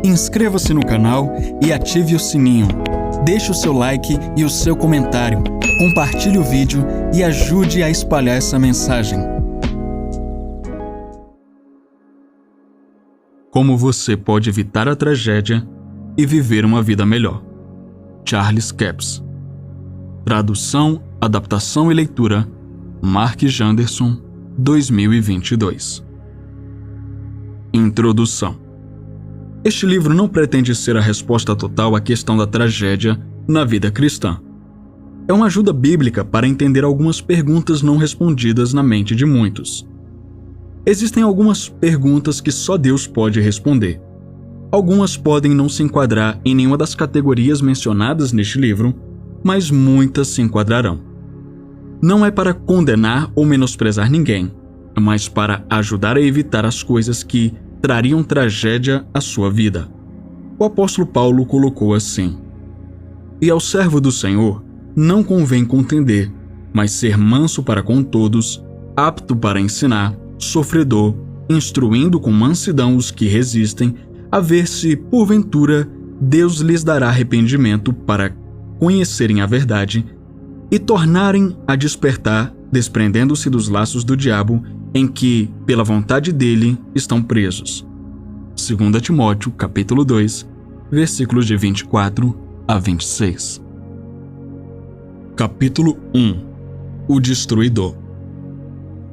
Inscreva-se no canal e ative o sininho. Deixe o seu like e o seu comentário. Compartilhe o vídeo e ajude a espalhar essa mensagem. Como você pode evitar a tragédia e viver uma vida melhor? Charles Capps. Tradução, adaptação e leitura, Mark Janderson, 2022. Introdução. Este livro não pretende ser a resposta total à questão da tragédia na vida cristã. É uma ajuda bíblica para entender algumas perguntas não respondidas na mente de muitos. Existem algumas perguntas que só Deus pode responder. Algumas podem não se enquadrar em nenhuma das categorias mencionadas neste livro, mas muitas se enquadrarão. Não é para condenar ou menosprezar ninguém, mas para ajudar a evitar as coisas que trariam tragédia à sua vida. O apóstolo Paulo colocou assim: E ao servo do Senhor não convém contender, mas ser manso para com todos, apto para ensinar, sofredor, instruindo com mansidão os que resistem, a ver se, porventura, Deus lhes dará arrependimento para conhecerem a verdade e tornarem a despertar, desprendendo-se dos laços do diabo, em que, pela vontade dele, estão presos. 2 Timóteo, capítulo 2, versículos de 24 a 26. Capítulo 1. O Destruidor.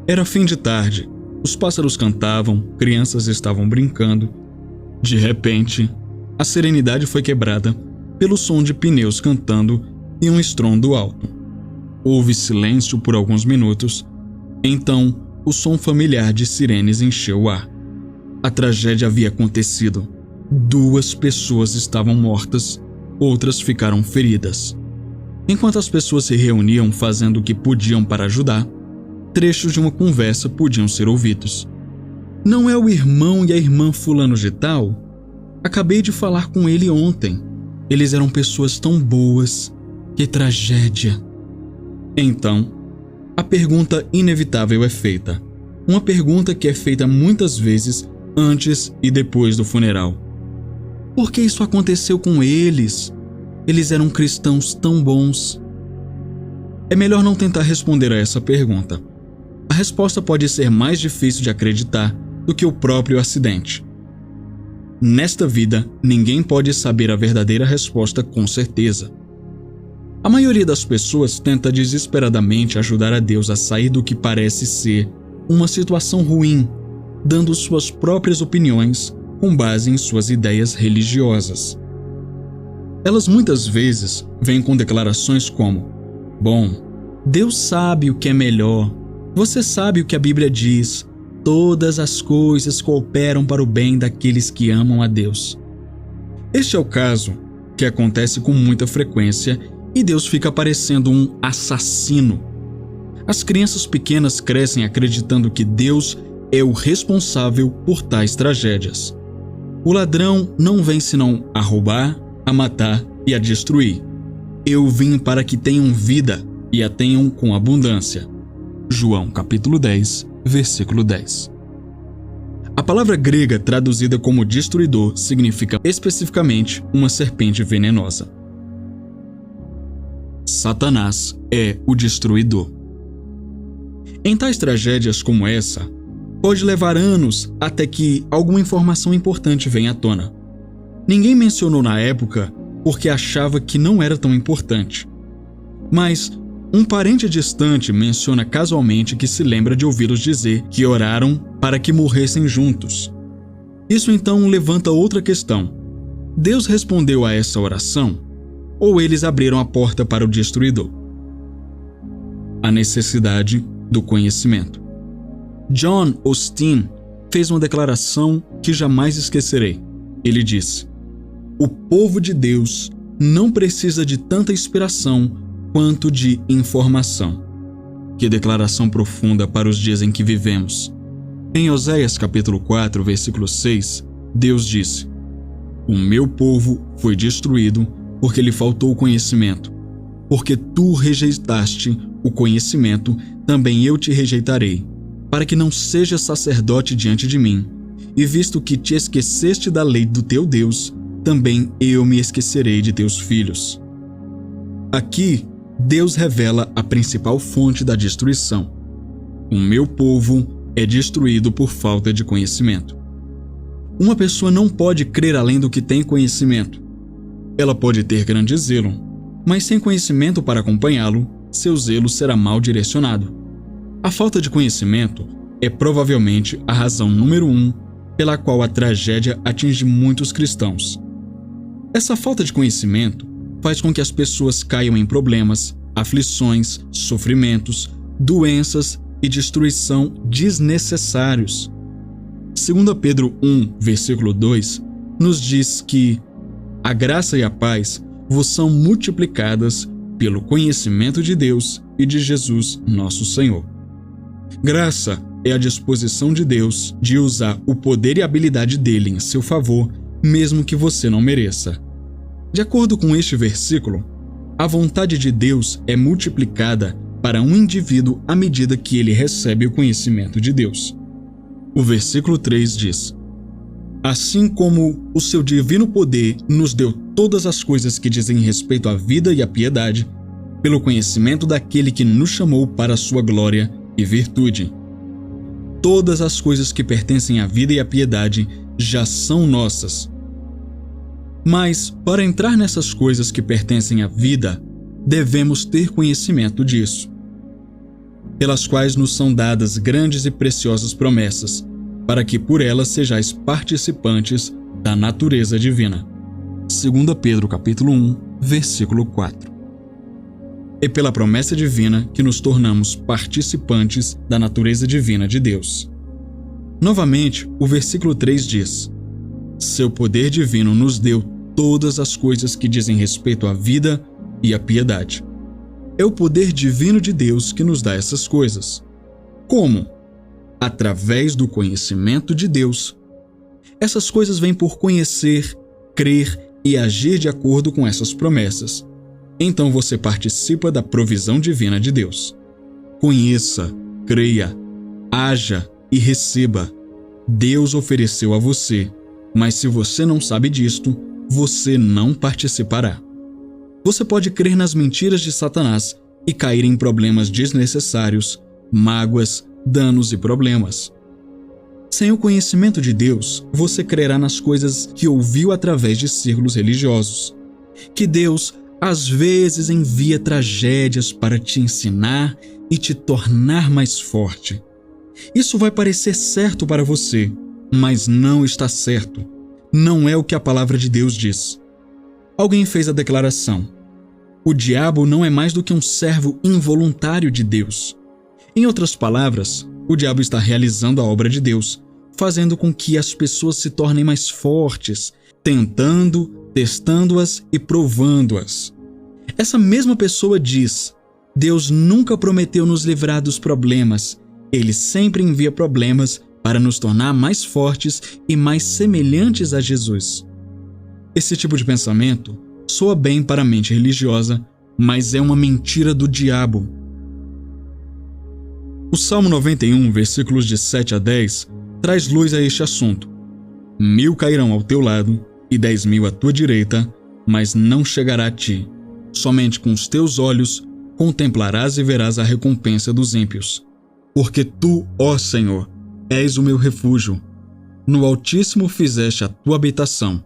Era fim de tarde. Os pássaros cantavam, crianças estavam brincando. De repente, a serenidade foi quebrada pelo som de pneus cantando e um estrondo alto. Houve silêncio por alguns minutos. Então, o som familiar de sirenes encheu o ar. A tragédia havia acontecido. 2 pessoas estavam mortas, outras ficaram feridas. Enquanto as pessoas se reuniam fazendo o que podiam para ajudar, trechos de uma conversa podiam ser ouvidos. Não é o irmão e a irmã fulano de tal? Acabei de falar com ele ontem. Eles eram pessoas tão boas. Que tragédia. Então, a pergunta inevitável é feita. Uma pergunta que é feita muitas vezes antes e depois do funeral. Por que isso aconteceu com eles? Eles eram cristãos tão bons. É melhor não tentar responder a essa pergunta. A resposta pode ser mais difícil de acreditar do que o próprio acidente. Nesta vida, ninguém pode saber a verdadeira resposta com certeza. A maioria das pessoas tenta desesperadamente ajudar a Deus a sair do que parece ser uma situação ruim, dando suas próprias opiniões com base em suas ideias religiosas. Elas muitas vezes vêm com declarações como: Bom, Deus sabe o que é melhor. Você sabe o que a Bíblia diz. Todas as coisas cooperam para o bem daqueles que amam a Deus. Este é o caso que acontece com muita frequência e Deus fica parecendo um assassino. As crianças pequenas crescem acreditando que Deus é o responsável por tais tragédias. O ladrão não vem senão a roubar, a matar e a destruir. Eu vim para que tenham vida e a tenham com abundância. João capítulo 10, versículo 10. A palavra grega traduzida como destruidor significa especificamente uma serpente venenosa. Satanás é o destruidor. Em tais tragédias como essa, pode levar anos até que alguma informação importante venha à tona. Ninguém mencionou na época porque achava que não era tão importante. Mas um parente distante menciona casualmente que se lembra de ouvi-los dizer que oraram para que morressem juntos. Isso então levanta outra questão. Deus respondeu a essa oração? Ou eles abriram a porta para o destruidor? A necessidade do conhecimento. John Osteen fez uma declaração que jamais esquecerei. Ele disse: O povo de Deus não precisa de tanta inspiração quanto de informação. Que declaração profunda para os dias em que vivemos. Em Oséias capítulo 4, versículo 6, Deus disse: O meu povo foi destruído porque lhe faltou o conhecimento. Porque tu rejeitaste o conhecimento, também eu te rejeitarei, para que não sejas sacerdote diante de mim, e visto que te esqueceste da lei do teu Deus, também eu me esquecerei de teus filhos. Aqui, Deus revela a principal fonte da destruição. O meu povo é destruído por falta de conhecimento. Uma pessoa não pode crer além do que tem conhecimento. Ela pode ter grande zelo, mas sem conhecimento para acompanhá-lo, seu zelo será mal direcionado. A falta de conhecimento é provavelmente a razão número 1 pela qual a tragédia atinge muitos cristãos. Essa falta de conhecimento faz com que as pessoas caiam em problemas, aflições, sofrimentos, doenças e destruição desnecessários. 2 Pedro 1, versículo 2, nos diz que a graça e a paz vos são multiplicadas pelo conhecimento de Deus e de Jesus, nosso Senhor. Graça é a disposição de Deus de usar o poder e a habilidade dele em seu favor, mesmo que você não mereça. De acordo com este versículo, a vontade de Deus é multiplicada para um indivíduo à medida que ele recebe o conhecimento de Deus. O versículo 3 diz: assim como o seu divino poder nos deu todas as coisas que dizem respeito à vida e à piedade, pelo conhecimento daquele que nos chamou para a sua glória e virtude. Todas as coisas que pertencem à vida e à piedade já são nossas. Mas, para entrar nessas coisas que pertencem à vida, devemos ter conhecimento disso, pelas quais nos são dadas grandes e preciosas promessas, para que por elas sejais participantes da natureza divina. 2 Pedro capítulo 1, versículo 4. É pela promessa divina que nos tornamos participantes da natureza divina de Deus. Novamente, o versículo 3 diz: seu poder divino nos deu todas as coisas que dizem respeito à vida e à piedade. É o poder divino de Deus que nos dá essas coisas. Como? Através do conhecimento de Deus. Essas coisas vêm por conhecer, crer e agir de acordo com essas promessas. Então você participa da provisão divina de Deus. Conheça, creia, haja e receba. Deus ofereceu a você, mas se você não sabe disto, você não participará. Você pode crer nas mentiras de Satanás e cair em problemas desnecessários, mágoas, danos e problemas. Sem o conhecimento de Deus, você crerá nas coisas que ouviu através de círculos religiosos. Que Deus, às vezes, envia tragédias para te ensinar e te tornar mais forte. Isso vai parecer certo para você, mas não está certo. Não é o que a palavra de Deus diz. Alguém fez a declaração: o diabo não é mais do que um servo involuntário de Deus. Em outras palavras, o diabo está realizando a obra de Deus, fazendo com que as pessoas se tornem mais fortes, tentando, testando-as e provando-as. Essa mesma pessoa diz: Deus nunca prometeu nos livrar dos problemas. Ele sempre envia problemas para nos tornar mais fortes e mais semelhantes a Jesus. Esse tipo de pensamento soa bem para a mente religiosa, mas é uma mentira do diabo. O Salmo 91, versículos de 7 a 10, traz luz a este assunto. 1000 cairão ao teu lado e 10.000 à tua direita, mas não chegará a ti. Somente com os teus olhos contemplarás e verás a recompensa dos ímpios. Porque tu, ó Senhor, és o meu refúgio. No Altíssimo fizeste a tua habitação.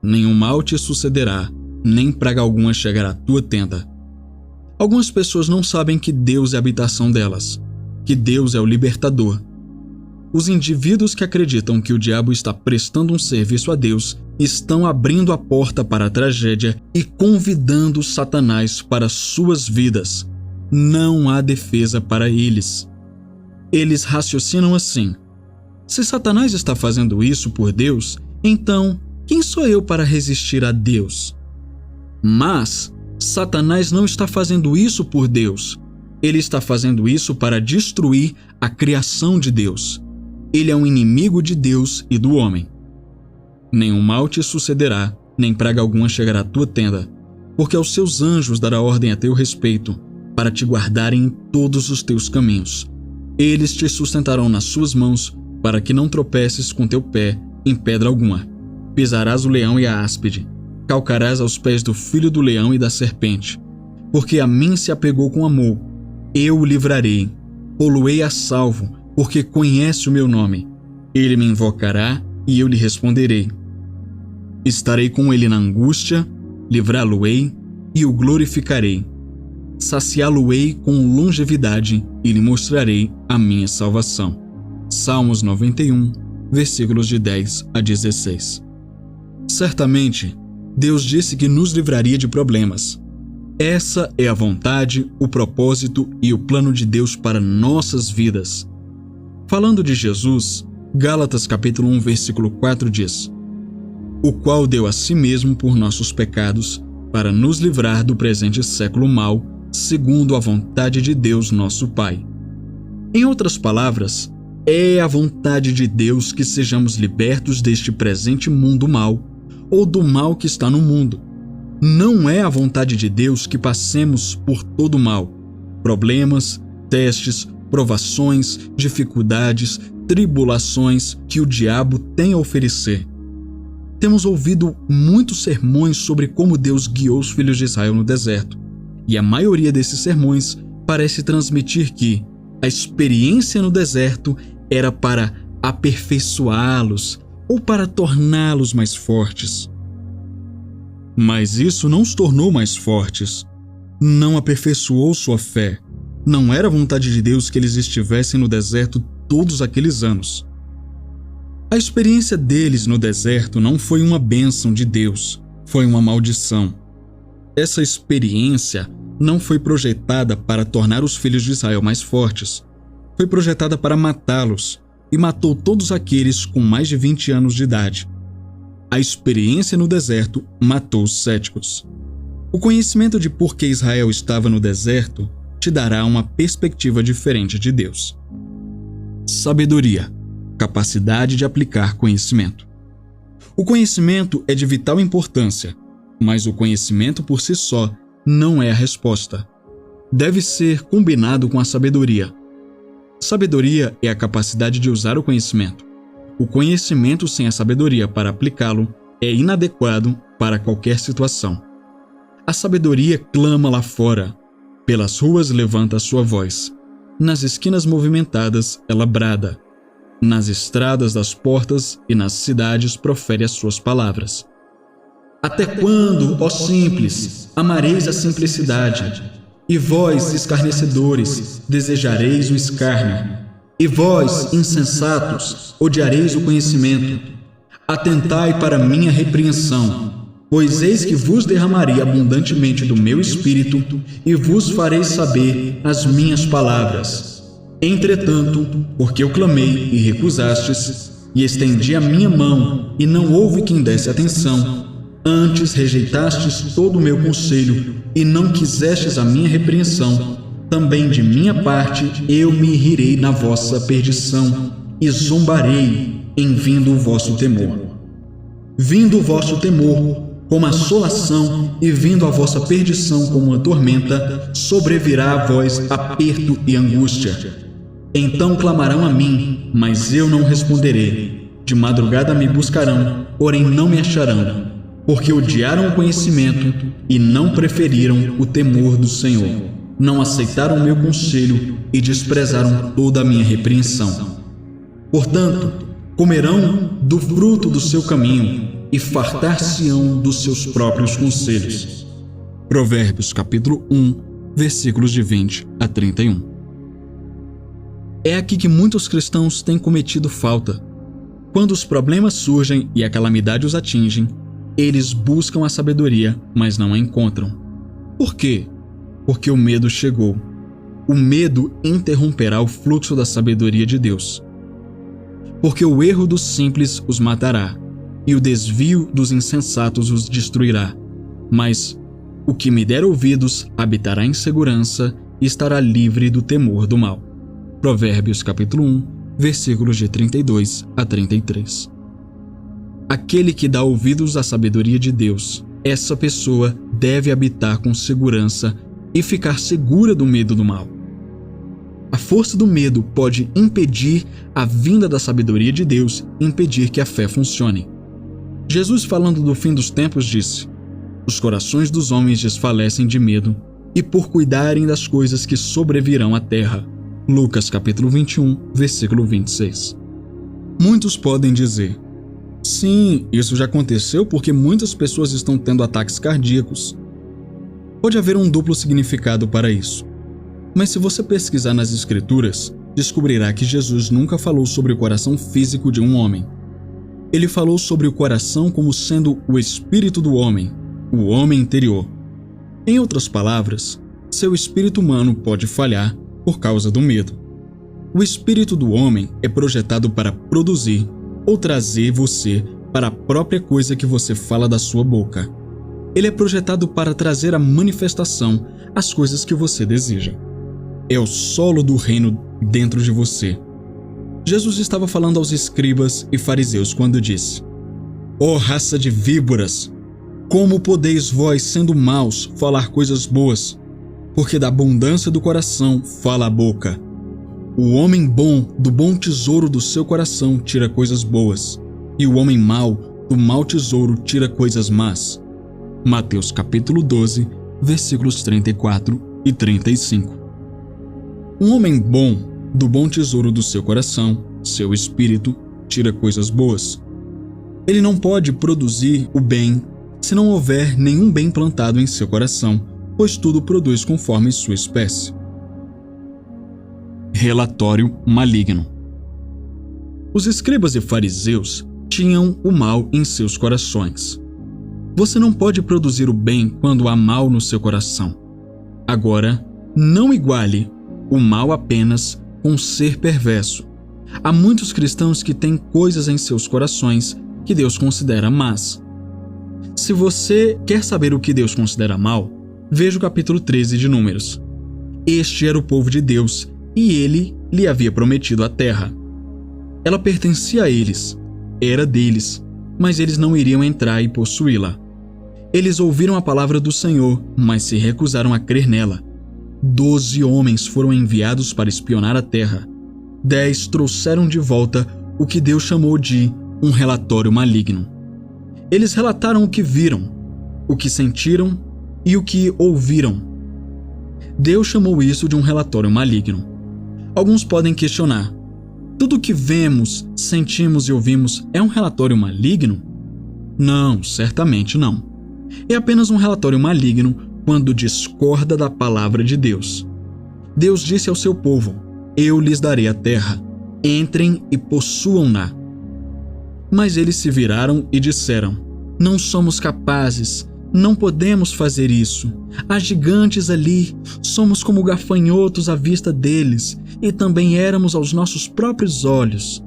Nenhum mal te sucederá, nem praga alguma chegará à tua tenda. Algumas pessoas não sabem que Deus é a habitação delas, que Deus é o libertador. Os indivíduos que acreditam que o diabo está prestando um serviço a Deus estão abrindo a porta para a tragédia e convidando Satanás para suas vidas. Não há defesa para eles. Eles raciocinam assim: se Satanás está fazendo isso por Deus, então quem sou eu para resistir a Deus? Mas Satanás não está fazendo isso por Deus. Ele está fazendo isso para destruir a criação de Deus. Ele é um inimigo de Deus e do homem. Nenhum mal te sucederá, nem praga alguma chegará à tua tenda, porque aos seus anjos dará ordem a teu respeito, para te guardarem em todos os teus caminhos. Eles te sustentarão nas suas mãos, para que não tropeces com teu pé em pedra alguma. Pisarás o leão e a áspide, calcarás aos pés do filho do leão e da serpente. Porque a mim se apegou com amor, eu o livrarei, pô-lo-ei a salvo, porque conhece o meu nome. Ele me invocará e eu lhe responderei. Estarei com ele na angústia, livrá-lo-ei e o glorificarei. Saciá-lo-ei com longevidade e lhe mostrarei a minha salvação. Salmos 91, versículos de 10 a 16. Certamente, Deus disse que nos livraria de problemas. Essa é a vontade, o propósito e o plano de Deus para nossas vidas. Falando de Jesus, Gálatas capítulo 1, versículo 4 diz: o qual deu a si mesmo por nossos pecados, para nos livrar do presente século mau, segundo a vontade de Deus nosso Pai. Em outras palavras, é a vontade de Deus que sejamos libertos deste presente mundo mau, ou do mal que está no mundo. Não é a vontade de Deus que passemos por todo o mal, problemas, testes, provações, dificuldades, tribulações que o diabo tem a oferecer. Temos ouvido muitos sermões sobre como Deus guiou os filhos de Israel no deserto, e a maioria desses sermões parece transmitir que a experiência no deserto era para aperfeiçoá-los ou para torná-los mais fortes. Mas isso não os tornou mais fortes, não aperfeiçoou sua fé. Não era vontade de Deus que eles estivessem no deserto todos aqueles anos. A experiência deles no deserto não foi uma bênção de Deus, foi uma maldição. Essa experiência não foi projetada para tornar os filhos de Israel mais fortes, foi projetada para matá-los, e matou todos aqueles com mais de 20 anos de idade. A experiência no deserto matou os céticos. O conhecimento de por que Israel estava no deserto te dará uma perspectiva diferente de Deus. Sabedoria, capacidade de aplicar conhecimento. O conhecimento é de vital importância, mas o conhecimento por si só não é a resposta. Deve ser combinado com a sabedoria. Sabedoria é a capacidade de usar o conhecimento. O conhecimento sem a sabedoria para aplicá-lo é inadequado para qualquer situação. A sabedoria clama lá fora. Pelas ruas levanta a sua voz. Nas esquinas movimentadas ela brada. Nas estradas das portas e nas cidades profere as suas palavras. Até quando, ó simples, amareis a simplicidade? E vós, escarnecedores, desejareis o escárnio. E vós, insensatos, odiareis o conhecimento. Atentai para minha repreensão, pois eis que vos derramarei abundantemente do meu espírito e vos farei saber as minhas palavras. Entretanto, porque eu clamei e recusastes, e estendi a minha mão e não houve quem desse atenção, antes rejeitastes todo o meu conselho e não quisestes a minha repreensão, também de minha parte eu me rirei na vossa perdição e zombarei em vindo o vosso temor. Vindo o vosso temor como assolação e vindo a vossa perdição como uma tormenta, sobrevirá a vós aperto e angústia. Então clamarão a mim, mas eu não responderei. De madrugada me buscarão, porém não me acharão, porque odiaram o conhecimento e não preferiram o temor do Senhor. Não aceitaram o meu conselho e desprezaram toda a minha repreensão. Portanto, comerão do fruto do seu caminho e fartar-se-ão dos seus próprios conselhos. Provérbios capítulo 1, versículos de 20 a 31. É aqui que muitos cristãos têm cometido falta. Quando os problemas surgem e a calamidade os atingem, eles buscam a sabedoria, mas não a encontram. Por quê? Porque o medo chegou. O medo interromperá o fluxo da sabedoria de Deus. Porque o erro dos simples os matará, e o desvio dos insensatos os destruirá. Mas o que me der ouvidos habitará em segurança e estará livre do temor do mal. Provérbios capítulo 1, versículos de 32 a 33. Aquele que dá ouvidos à sabedoria de Deus, essa pessoa deve habitar com segurança e ficar segura do medo do mal. A força do medo pode impedir a vinda da sabedoria de Deus e impedir que a fé funcione. Jesus, falando do fim dos tempos, disse: "Os corações dos homens desfalecem de medo e por cuidarem das coisas que sobrevirão à terra." Lucas capítulo 21, versículo 26. Muitos podem dizer: "Sim, isso já aconteceu porque muitas pessoas estão tendo ataques cardíacos." Pode haver um duplo significado para isso. Mas se você pesquisar nas Escrituras, descobrirá que Jesus nunca falou sobre o coração físico de um homem. Ele falou sobre o coração como sendo o espírito do homem, o homem interior. Em outras palavras, seu espírito humano pode falhar por causa do medo. O espírito do homem é projetado para produzir ou trazer você para a própria coisa que você fala da sua boca. Ele é projetado para trazer à manifestação as coisas que você deseja. É o solo do reino dentro de você. Jesus estava falando aos escribas e fariseus quando disse: "Ó raça de víboras, como podeis vós, sendo maus, falar coisas boas? Porque da abundância do coração fala a boca. O homem bom do bom tesouro do seu coração tira coisas boas, e o homem mau do mau tesouro tira coisas más." Mateus capítulo 12, versículos 34 e 35. Um homem bom do bom tesouro do seu coração, seu espírito, tira coisas boas. Ele não pode produzir o bem se não houver nenhum bem plantado em seu coração, pois tudo produz conforme sua espécie. Relatório maligno. Os escribas e fariseus tinham o mal em seus corações. Você não pode produzir o bem quando há mal no seu coração. Agora, não iguale o mal apenas com ser perverso. Há muitos cristãos que têm coisas em seus corações que Deus considera más. Se você quer saber o que Deus considera mal, veja o capítulo 13 de Números. Este era o povo de Deus e ele lhe havia prometido a terra. Ela pertencia a eles, era deles, mas eles não iriam entrar e possuí-la. Eles ouviram a palavra do Senhor, mas se recusaram a crer nela. 12 homens foram enviados para espionar a terra. 10 trouxeram de volta o que Deus chamou de um relatório maligno. Eles relataram o que viram, o que sentiram e o que ouviram. Deus chamou isso de um relatório maligno. Alguns podem questionar: tudo o que vemos, sentimos e ouvimos é um relatório maligno? Não, certamente não. É apenas um relatório maligno quando discorda da palavra de Deus. Deus disse ao seu povo: "Eu lhes darei a terra, entrem e possuam-na." Mas eles se viraram e disseram: "Não somos capazes, não podemos fazer isso. Há gigantes ali, somos como gafanhotos à vista deles, e também éramos aos nossos próprios olhos."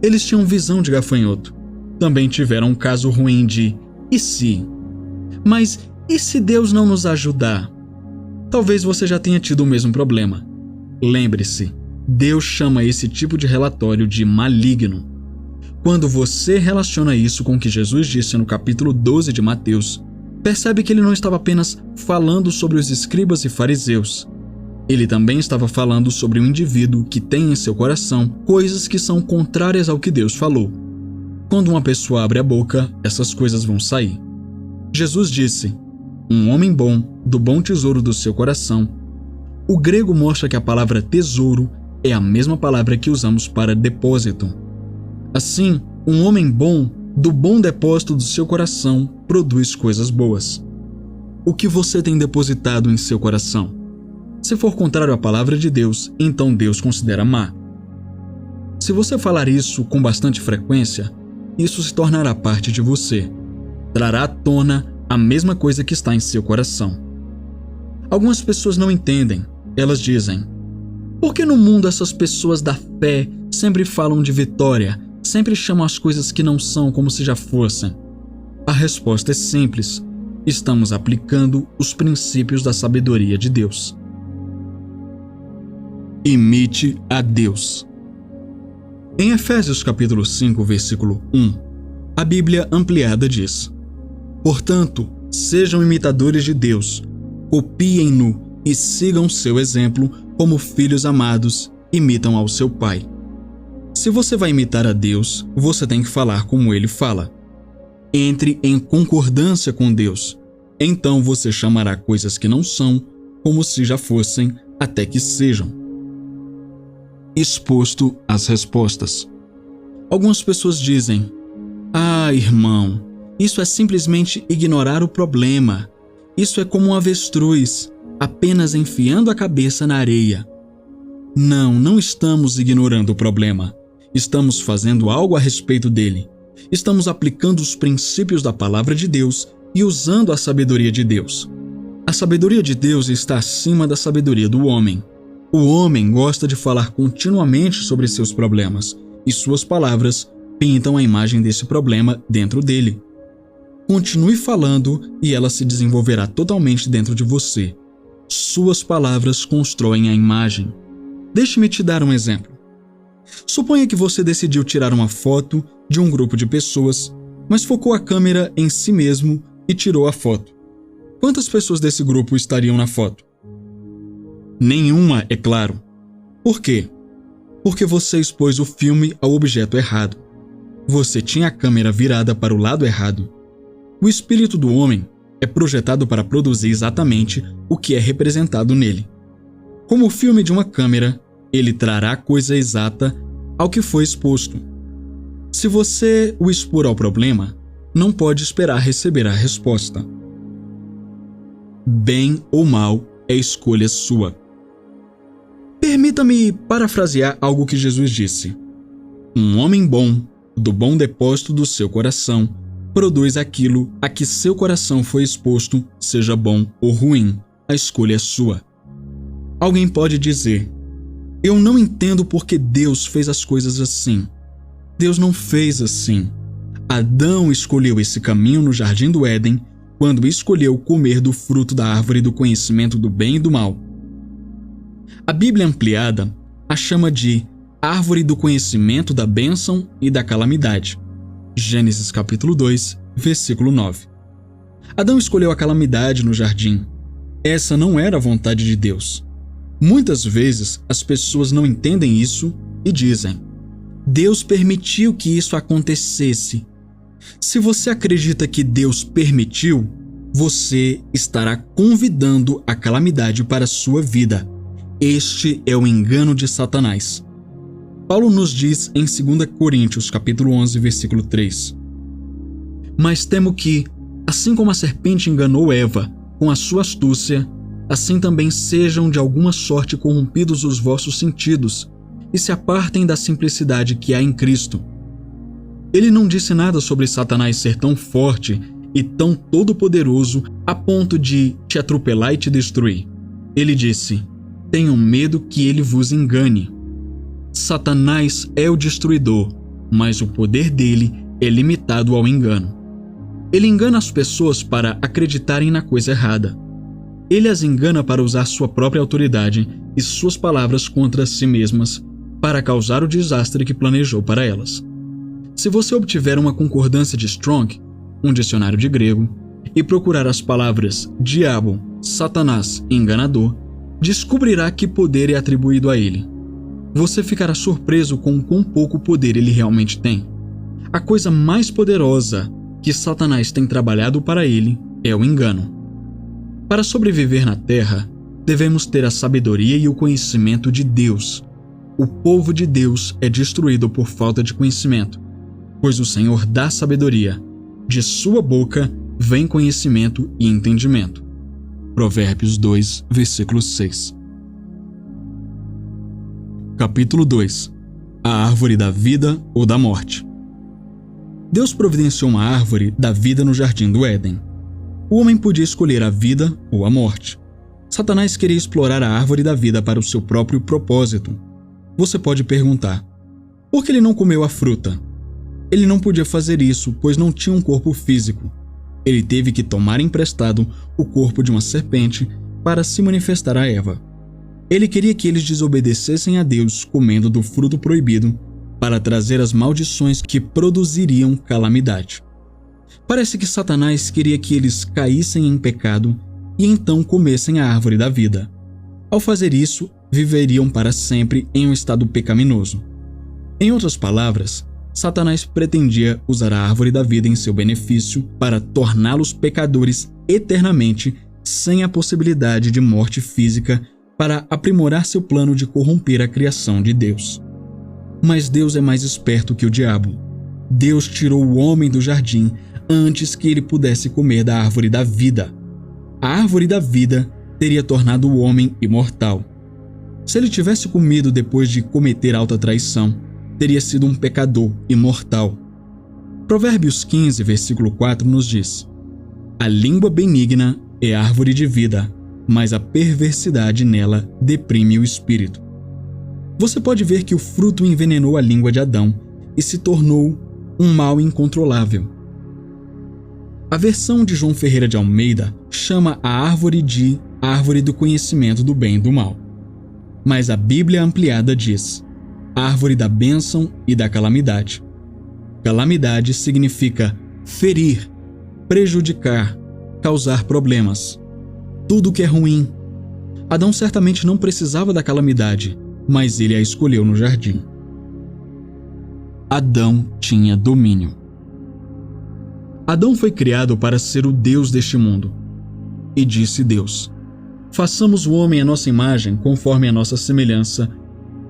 Eles tinham visão de gafanhoto. Também tiveram um caso ruim de "e se?" Mas e se Deus não nos ajudar? Talvez você já tenha tido o mesmo problema. Lembre-se, Deus chama esse tipo de relatório de maligno. Quando você relaciona isso com o que Jesus disse no capítulo 12 de Mateus, percebe que ele não estava apenas falando sobre os escribas e fariseus. Ele também estava falando sobre um indivíduo que tem em seu coração coisas que são contrárias ao que Deus falou. Quando uma pessoa abre a boca, essas coisas vão sair. Jesus disse: "Um homem bom, do bom tesouro do seu coração." O grego mostra que a palavra tesouro é a mesma palavra que usamos para depósito. Assim, um homem bom, do bom depósito do seu coração, produz coisas boas. O que você tem depositado em seu coração? Se for contrário à palavra de Deus, então Deus considera má. Se você falar isso com bastante frequência, isso se tornará parte de você. Trará à tona a mesma coisa que está em seu coração. Algumas pessoas não entendem. Elas dizem: "Por que no mundo essas pessoas da fé sempre falam de vitória, sempre chamam as coisas que não são como se já fossem?" A resposta é simples. Estamos aplicando os princípios da sabedoria de Deus. Imite a Deus. Em Efésios capítulo 5, versículo 1, a Bíblia ampliada diz: "Portanto, sejam imitadores de Deus, copiem-no e sigam seu exemplo como filhos amados, imitam ao seu pai. Se você vai imitar a Deus, você tem que falar como ele fala. Entre em concordância com Deus. Então você chamará coisas que não são, como se já fossem, até que sejam. Exposto às respostas. Algumas pessoas dizem: "Ah, irmão, isso é simplesmente ignorar o problema. Isso é como um avestruz, apenas enfiando a cabeça na areia." Não estamos ignorando o problema. Estamos fazendo algo a respeito dele. Estamos aplicando os princípios da palavra de Deus e usando a sabedoria de Deus. A sabedoria de Deus está acima da sabedoria do homem. O homem gosta de falar continuamente sobre seus problemas, e suas palavras pintam a imagem desse problema dentro dele. Continue falando e ela se desenvolverá totalmente dentro de você. Suas palavras constroem a imagem. Deixe-me te dar um exemplo. Suponha que você decidiu tirar uma foto de um grupo de pessoas, mas focou a câmera em si mesmo e tirou a foto. Quantas pessoas desse grupo estariam na foto? Nenhuma, é claro. Por quê? Porque você expôs o filme ao objeto errado. Você tinha a câmera virada para o lado errado. O espírito do homem é projetado para produzir exatamente o que é representado nele. Como o filme de uma câmera, ele trará a coisa exata ao que foi exposto. Se você o expor ao problema, não pode esperar receber a resposta. Bem ou mal é escolha sua. Permita-me parafrasear algo que Jesus disse: "Um homem bom, do bom depósito do seu coração, produz aquilo a que seu coração foi exposto, seja bom ou ruim, a escolha é sua." Alguém pode dizer: "Eu não entendo porque Deus fez as coisas assim." Deus não fez assim. Adão escolheu esse caminho no jardim do Éden quando escolheu comer do fruto da árvore do conhecimento do bem e do mal. A Bíblia ampliada a chama de árvore do conhecimento da bênção e da calamidade. Gênesis capítulo 2, versículo 9. Adão escolheu a calamidade no jardim. Essa não era a vontade de Deus. Muitas vezes as pessoas não entendem isso e dizem: "Deus permitiu que isso acontecesse." Se você acredita que Deus permitiu, você estará convidando a calamidade para a sua vida. Este é o engano de Satanás. Paulo nos diz em 2 Coríntios capítulo 11, versículo 3: "Mas temo que, assim como a serpente enganou Eva com a sua astúcia, assim também sejam de alguma sorte corrompidos os vossos sentidos e se apartem da simplicidade que há em Cristo." Ele não disse nada sobre Satanás ser tão forte e tão todo-poderoso a ponto de te atropelar e te destruir. Ele disse: "Tenham medo que ele vos engane." Satanás é o destruidor, mas o poder dele é limitado ao engano. Ele engana as pessoas para acreditarem na coisa errada. Ele as engana para usar sua própria autoridade e suas palavras contra si mesmas para causar o desastre que planejou para elas. Se você obtiver uma concordância de Strong, um dicionário de grego, e procurar as palavras diabo, Satanás e enganador, descobrirá que poder é atribuído a ele. Você ficará surpreso com quão pouco poder ele realmente tem. A coisa mais poderosa que Satanás tem trabalhado para ele é o engano. Para sobreviver na Terra, devemos ter a sabedoria e o conhecimento de Deus. O povo de Deus é destruído por falta de conhecimento, pois o Senhor dá sabedoria. De sua boca vem conhecimento e entendimento. Provérbios 2, versículo 6. Capítulo 2. A árvore da vida ou da morte. Deus providenciou uma árvore da vida no jardim do Éden. O homem podia escolher a vida ou a morte. Satanás queria explorar a árvore da vida para o seu próprio propósito. Você pode perguntar: por que ele não comeu a fruta? Ele não podia fazer isso, pois não tinha um corpo físico. Ele teve que tomar emprestado o corpo de uma serpente para se manifestar a Eva. Ele queria que eles desobedecessem a Deus comendo do fruto proibido para trazer as maldições que produziriam calamidade. Parece que Satanás queria que eles caíssem em pecado e então comessem a árvore da vida. Ao fazer isso, viveriam para sempre em um estado pecaminoso. Em outras palavras, Satanás pretendia usar a árvore da vida em seu benefício para torná-los pecadores eternamente, sem a possibilidade de morte física, para aprimorar seu plano de corromper a criação de Deus. Mas Deus é mais esperto que o diabo. Deus tirou o homem do jardim antes que ele pudesse comer da árvore da vida. A árvore da vida teria tornado o homem imortal. Se ele tivesse comido depois de cometer alta traição, teria sido um pecador imortal. Provérbios 15, versículo 4 nos diz: a língua benigna é árvore de vida, mas a perversidade nela deprime o espírito. Você pode ver que o fruto envenenou a língua de Adão e se tornou um mal incontrolável. A versão de João Ferreira de Almeida chama a árvore de árvore do conhecimento do bem e do mal. Mas a Bíblia ampliada diz árvore da bênção e da calamidade. Calamidade significa ferir, prejudicar, causar problemas. Tudo que é ruim. Adão certamente não precisava da calamidade, mas ele a escolheu no jardim. Adão tinha domínio. Adão foi criado para ser o Deus deste mundo. E disse Deus: façamos o homem à nossa imagem, conforme a nossa semelhança,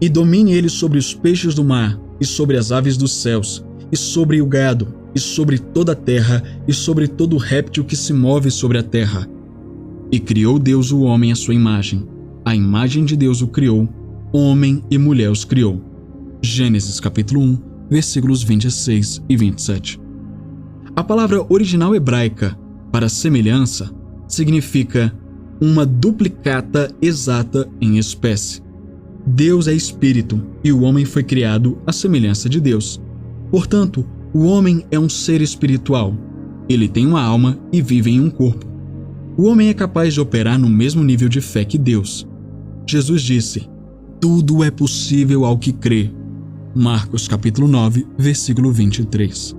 e domine ele sobre os peixes do mar, e sobre as aves dos céus, e sobre o gado, e sobre toda a terra, e sobre todo réptil que se move sobre a terra. E criou Deus o homem à sua imagem. A imagem de Deus o criou, homem e mulher os criou. Gênesis capítulo 1, versículos 26 e 27. A palavra original hebraica para semelhança significa uma duplicata exata em espécie. Deus é espírito e o homem foi criado à semelhança de Deus. Portanto, o homem é um ser espiritual. Ele tem uma alma e vive em um corpo. O homem é capaz de operar no mesmo nível de fé que Deus. Jesus disse: tudo é possível ao que crê. Marcos capítulo 9, versículo 23.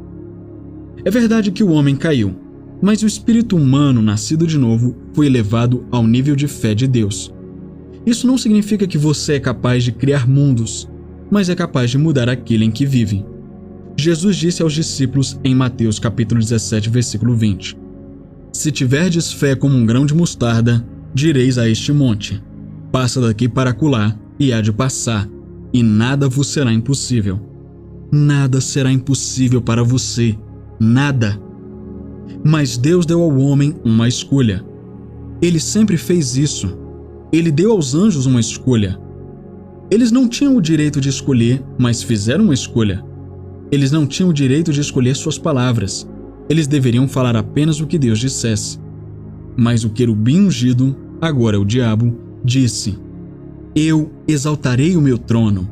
É verdade que o homem caiu, mas o espírito humano nascido de novo foi elevado ao nível de fé de Deus. Isso não significa que você é capaz de criar mundos, mas é capaz de mudar aquele em que vive. Jesus disse aos discípulos em Mateus capítulo 17, versículo 20: se tiverdes fé como um grão de mostarda, direis a este monte: passa daqui para acolá, e há de passar, e nada vos será impossível. Nada será impossível para você. Nada. Mas Deus deu ao homem uma escolha. Ele sempre fez isso. Ele deu aos anjos uma escolha. Eles não tinham o direito de escolher, mas fizeram uma escolha. Eles não tinham o direito de escolher suas palavras. Eles deveriam falar apenas o que Deus dissesse. Mas o querubim ungido, agora o diabo, disse: eu exaltarei o meu trono.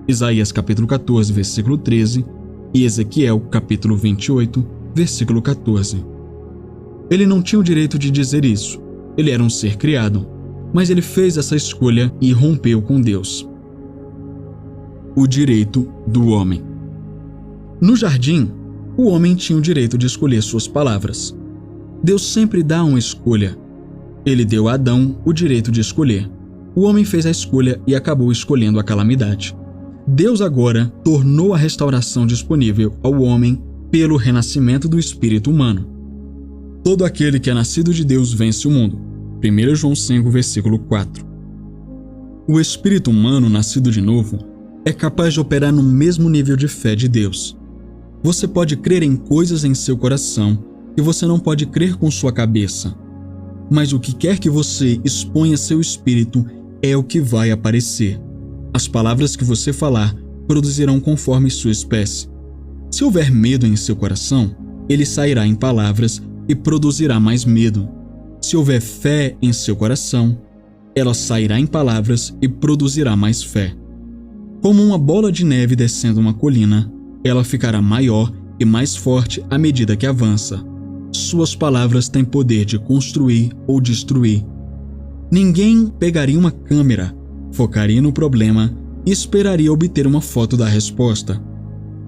Isaías capítulo 14, versículo 13 e Ezequiel capítulo 28, versículo 14. Ele não tinha o direito de dizer isso. Ele era um ser criado, mas ele fez essa escolha e rompeu com Deus. O direito do homem. No jardim, o homem tinha o direito de escolher suas palavras. Deus sempre dá uma escolha. Ele deu a Adão o direito de escolher. O homem fez a escolha e acabou escolhendo a calamidade. Deus agora tornou a restauração disponível ao homem pelo renascimento do espírito humano. Todo aquele que é nascido de Deus vence o mundo. 1 João 5, versículo 4. O espírito humano nascido de novo é capaz de operar no mesmo nível de fé de Deus. Você pode crer em coisas em seu coração que você não pode crer com sua cabeça. Mas o que quer que você exponha seu espírito é o que vai aparecer. As palavras que você falar produzirão conforme sua espécie. Se houver medo em seu coração, ele sairá em palavras e produzirá mais medo. Se houver fé em seu coração, ela sairá em palavras e produzirá mais fé. Como uma bola de neve descendo uma colina, ela ficará maior e mais forte à medida que avança. Suas palavras têm poder de construir ou destruir. Ninguém pegaria uma câmera, focaria no problema e esperaria obter uma foto da resposta.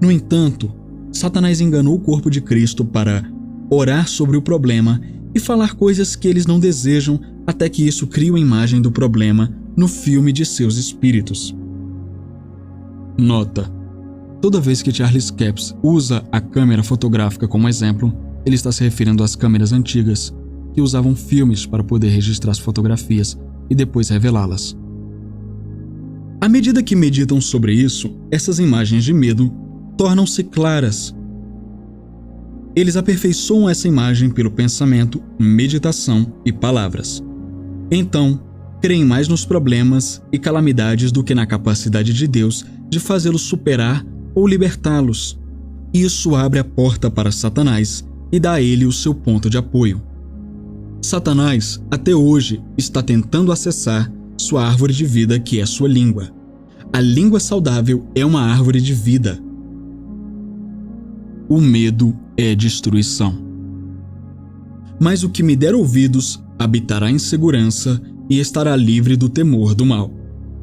No entanto, Satanás enganou o corpo de Cristo para orar sobre o problema e falar coisas que eles não desejam até que isso crie uma imagem do problema no filme de seus espíritos. Nota: toda vez que Charles Capps usa a câmera fotográfica como exemplo, ele está se referindo às câmeras antigas, que usavam filmes para poder registrar as fotografias e depois revelá-las. À medida que meditam sobre isso, essas imagens de medo tornam-se claras. Eles aperfeiçoam essa imagem pelo pensamento, meditação e palavras. Então, creem mais nos problemas e calamidades do que na capacidade de Deus de fazê-los superar ou libertá-los. Isso abre a porta para Satanás e dá a ele o seu ponto de apoio. Satanás, até hoje, está tentando acessar sua árvore de vida, que é sua língua. A língua saudável é uma árvore de vida. O medo é destruição. Mas o que me der ouvidos habitará em segurança e estará livre do temor do mal.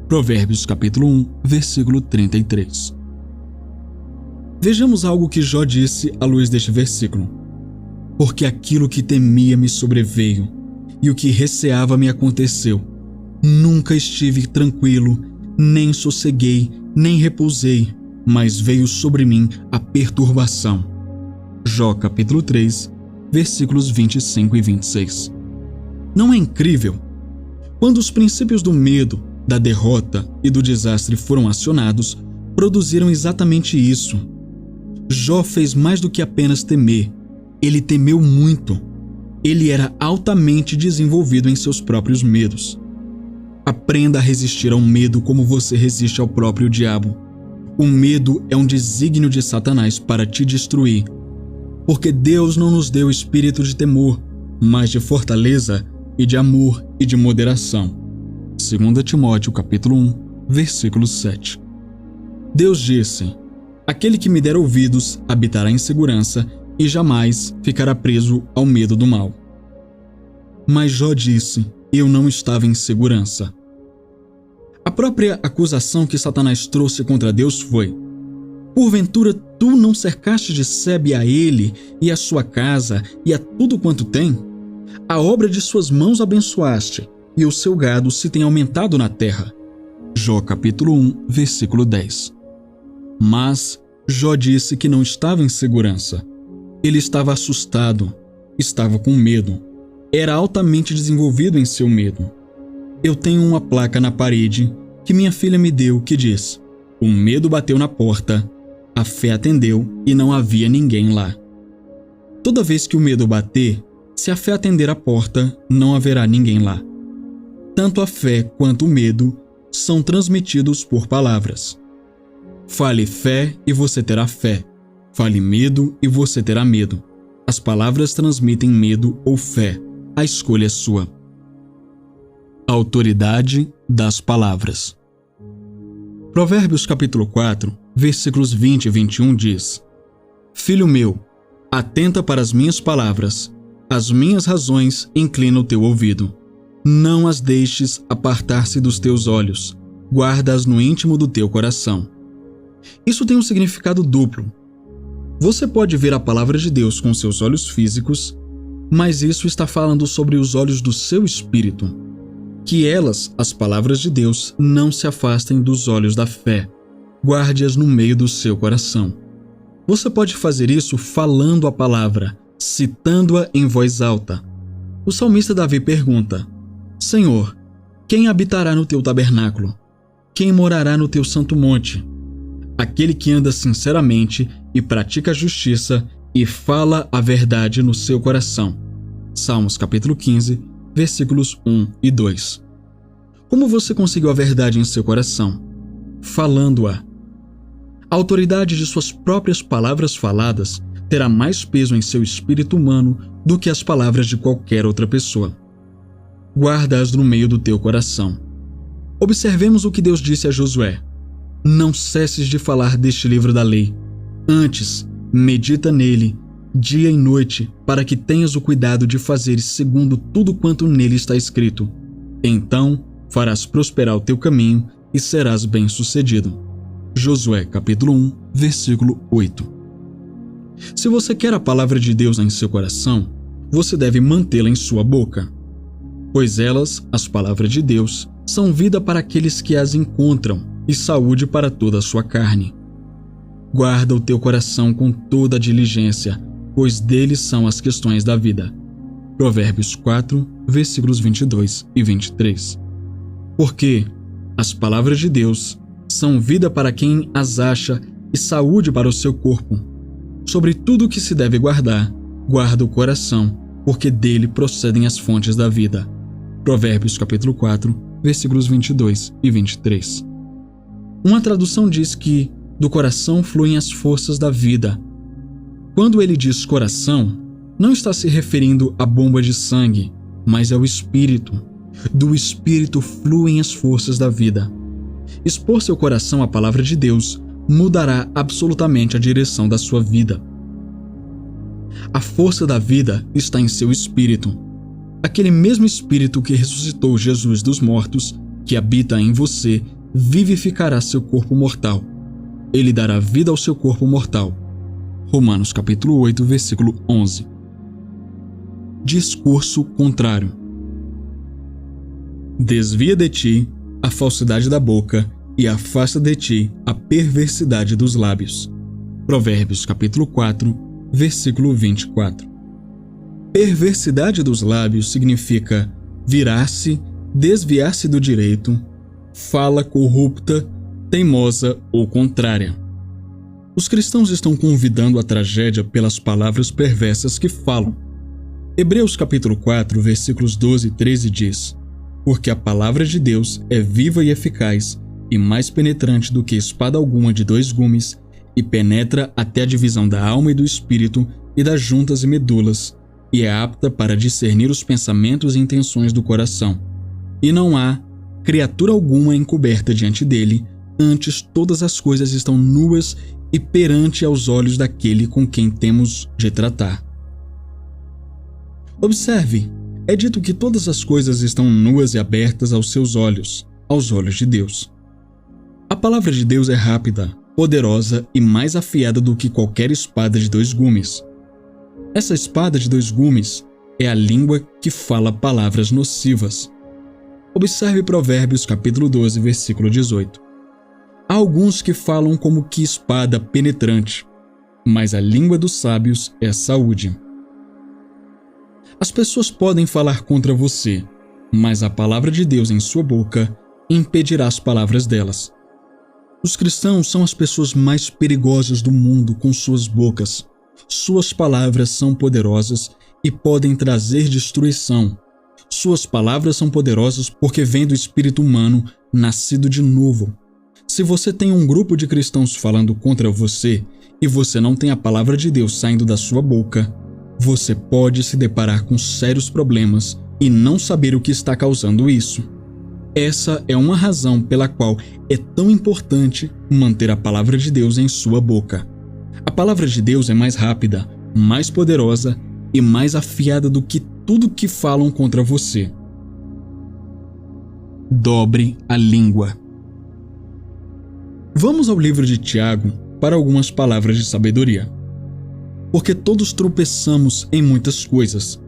Provérbios capítulo 1, versículo 33. Vejamos algo que Jó disse à luz deste versículo. Porque aquilo que temia me sobreveio, e o que receava me aconteceu. Nunca estive tranquilo, nem sosseguei, nem repousei, mas veio sobre mim a perturbação. Jó capítulo 3, versículos 25 e 26. Não é incrível? Quando os princípios do medo, da derrota e do desastre foram acionados, produziram exatamente isso. Jó fez mais do que apenas temer. Ele temeu muito. Ele era altamente desenvolvido em seus próprios medos. Aprenda a resistir ao medo como você resiste ao próprio diabo. O medo é um desígnio de Satanás para te destruir. Porque Deus não nos deu espírito de temor, mas de fortaleza e de amor e de moderação. 2 Timóteo capítulo 1, versículo 7. Deus disse: aquele que me der ouvidos habitará em segurança e jamais ficará preso ao medo do mal. Mas Jó disse: eu não estava em segurança. A própria acusação que Satanás trouxe contra Deus foi: porventura tu não cercaste de sebe a ele e a sua casa e a tudo quanto tem? A obra de suas mãos abençoaste, e o seu gado se tem aumentado na terra. Jó capítulo 1, versículo 10. Mas Jó disse que não estava em segurança. Ele estava assustado, estava com medo, era altamente desenvolvido em seu medo. Eu tenho uma placa na parede que minha filha me deu que diz: o medo bateu na porta, a fé atendeu e não havia ninguém lá. Toda vez que o medo bater, se a fé atender a porta, não haverá ninguém lá. Tanto a fé quanto o medo são transmitidos por palavras. Fale fé e você terá fé. Fale medo e você terá medo. As palavras transmitem medo ou fé. A escolha é sua. Autoridade das palavras. Provérbios capítulo 4, versículos 20 e 21 diz: filho meu, atenta para as minhas palavras, as minhas razões inclina o teu ouvido. Não as deixes apartar-se dos teus olhos, guarda-as no íntimo do teu coração. Isso tem um significado duplo. Você pode ver a palavra de Deus com seus olhos físicos, mas isso está falando sobre os olhos do seu espírito. Que elas, as palavras de Deus, não se afastem dos olhos da fé. Guarde-as no meio do seu coração. Você pode fazer isso falando a palavra, citando-a em voz alta. O salmista Davi pergunta: Senhor, quem habitará no teu tabernáculo? Quem morará no teu santo monte? Aquele que anda sinceramente e pratica a justiça e fala a verdade no seu coração. Salmos capítulo 15, versículos 1 e 2. Como você conseguiu a verdade em seu coração? Falando-a. A autoridade de suas próprias palavras faladas terá mais peso em seu espírito humano do que as palavras de qualquer outra pessoa. Guarda-as no meio do teu coração. Observemos o que Deus disse a Josué: não cesses de falar deste livro da lei. Antes, medita nele, dia e noite, para que tenhas o cuidado de fazeres segundo tudo quanto nele está escrito. Então, farás prosperar o teu caminho e serás bem-sucedido. Josué, capítulo 1, versículo 8. Se você quer a palavra de Deus em seu coração, você deve mantê-la em sua boca, pois elas, as palavras de Deus, são vida para aqueles que as encontram e saúde para toda a sua carne. Guarda o teu coração com toda a diligência, pois deles são as questões da vida. Provérbios 4, versículos 22 e 23. Porque as palavras de Deus são vida para quem as acha e saúde para o seu corpo. Sobre tudo o que se deve guardar, guarda o coração, porque dele procedem as fontes da vida. Provérbios capítulo 4, versículos 22 e 23. Uma tradução diz que do coração fluem as forças da vida. Quando ele diz coração, não está se referindo à bomba de sangue, mas ao espírito. Do espírito fluem as forças da vida. Expor seu coração à palavra de Deus mudará absolutamente a direção da sua vida. A força da vida está em seu espírito. Aquele mesmo espírito que ressuscitou Jesus dos mortos, que habita em você, vivificará seu corpo mortal. Ele dará vida ao seu corpo mortal. Romanos capítulo 8, versículo 11. Discurso contrário. Desvia de ti a falsidade da boca e afasta de ti a perversidade dos lábios. Provérbios capítulo 4, versículo 24. Perversidade dos lábios significa virar-se, desviar-se do direito, fala corrupta, teimosa ou contrária. Os cristãos estão convidando a tragédia pelas palavras perversas que falam. Hebreus capítulo 4, versículos 12 e 13 diz: Porque a palavra de Deus é viva e eficaz, e mais penetrante do que espada alguma de dois gumes, e penetra até a divisão da alma e do espírito e das juntas e medulas, e é apta para discernir os pensamentos e intenções do coração. E não há criatura alguma encoberta diante dele, antes todas as coisas estão nuas e perante aos olhos daquele com quem temos de tratar. Observe, é dito que todas as coisas estão nuas e abertas aos seus olhos, aos olhos de Deus. A palavra de Deus é rápida, poderosa e mais afiada do que qualquer espada de dois gumes. Essa espada de dois gumes é a língua que fala palavras nocivas. Observe Provérbios capítulo 12, versículo 18. Há alguns que falam como que espada penetrante, mas a língua dos sábios é saúde. As pessoas podem falar contra você, mas a palavra de Deus em sua boca impedirá as palavras delas. Os cristãos são as pessoas mais perigosas do mundo com suas bocas. Suas palavras são poderosas e podem trazer destruição. Suas palavras são poderosas porque vêm do espírito humano nascido de novo. Se você tem um grupo de cristãos falando contra você e você não tem a palavra de Deus saindo da sua boca, você pode se deparar com sérios problemas e não saber o que está causando isso. Essa é uma razão pela qual é tão importante manter a palavra de Deus em sua boca. A palavra de Deus é mais rápida, mais poderosa e mais afiada do que tudo que falam contra você. Dobre a língua. Vamos ao livro de Tiago para algumas palavras de sabedoria. Porque todos tropeçamos em muitas coisas.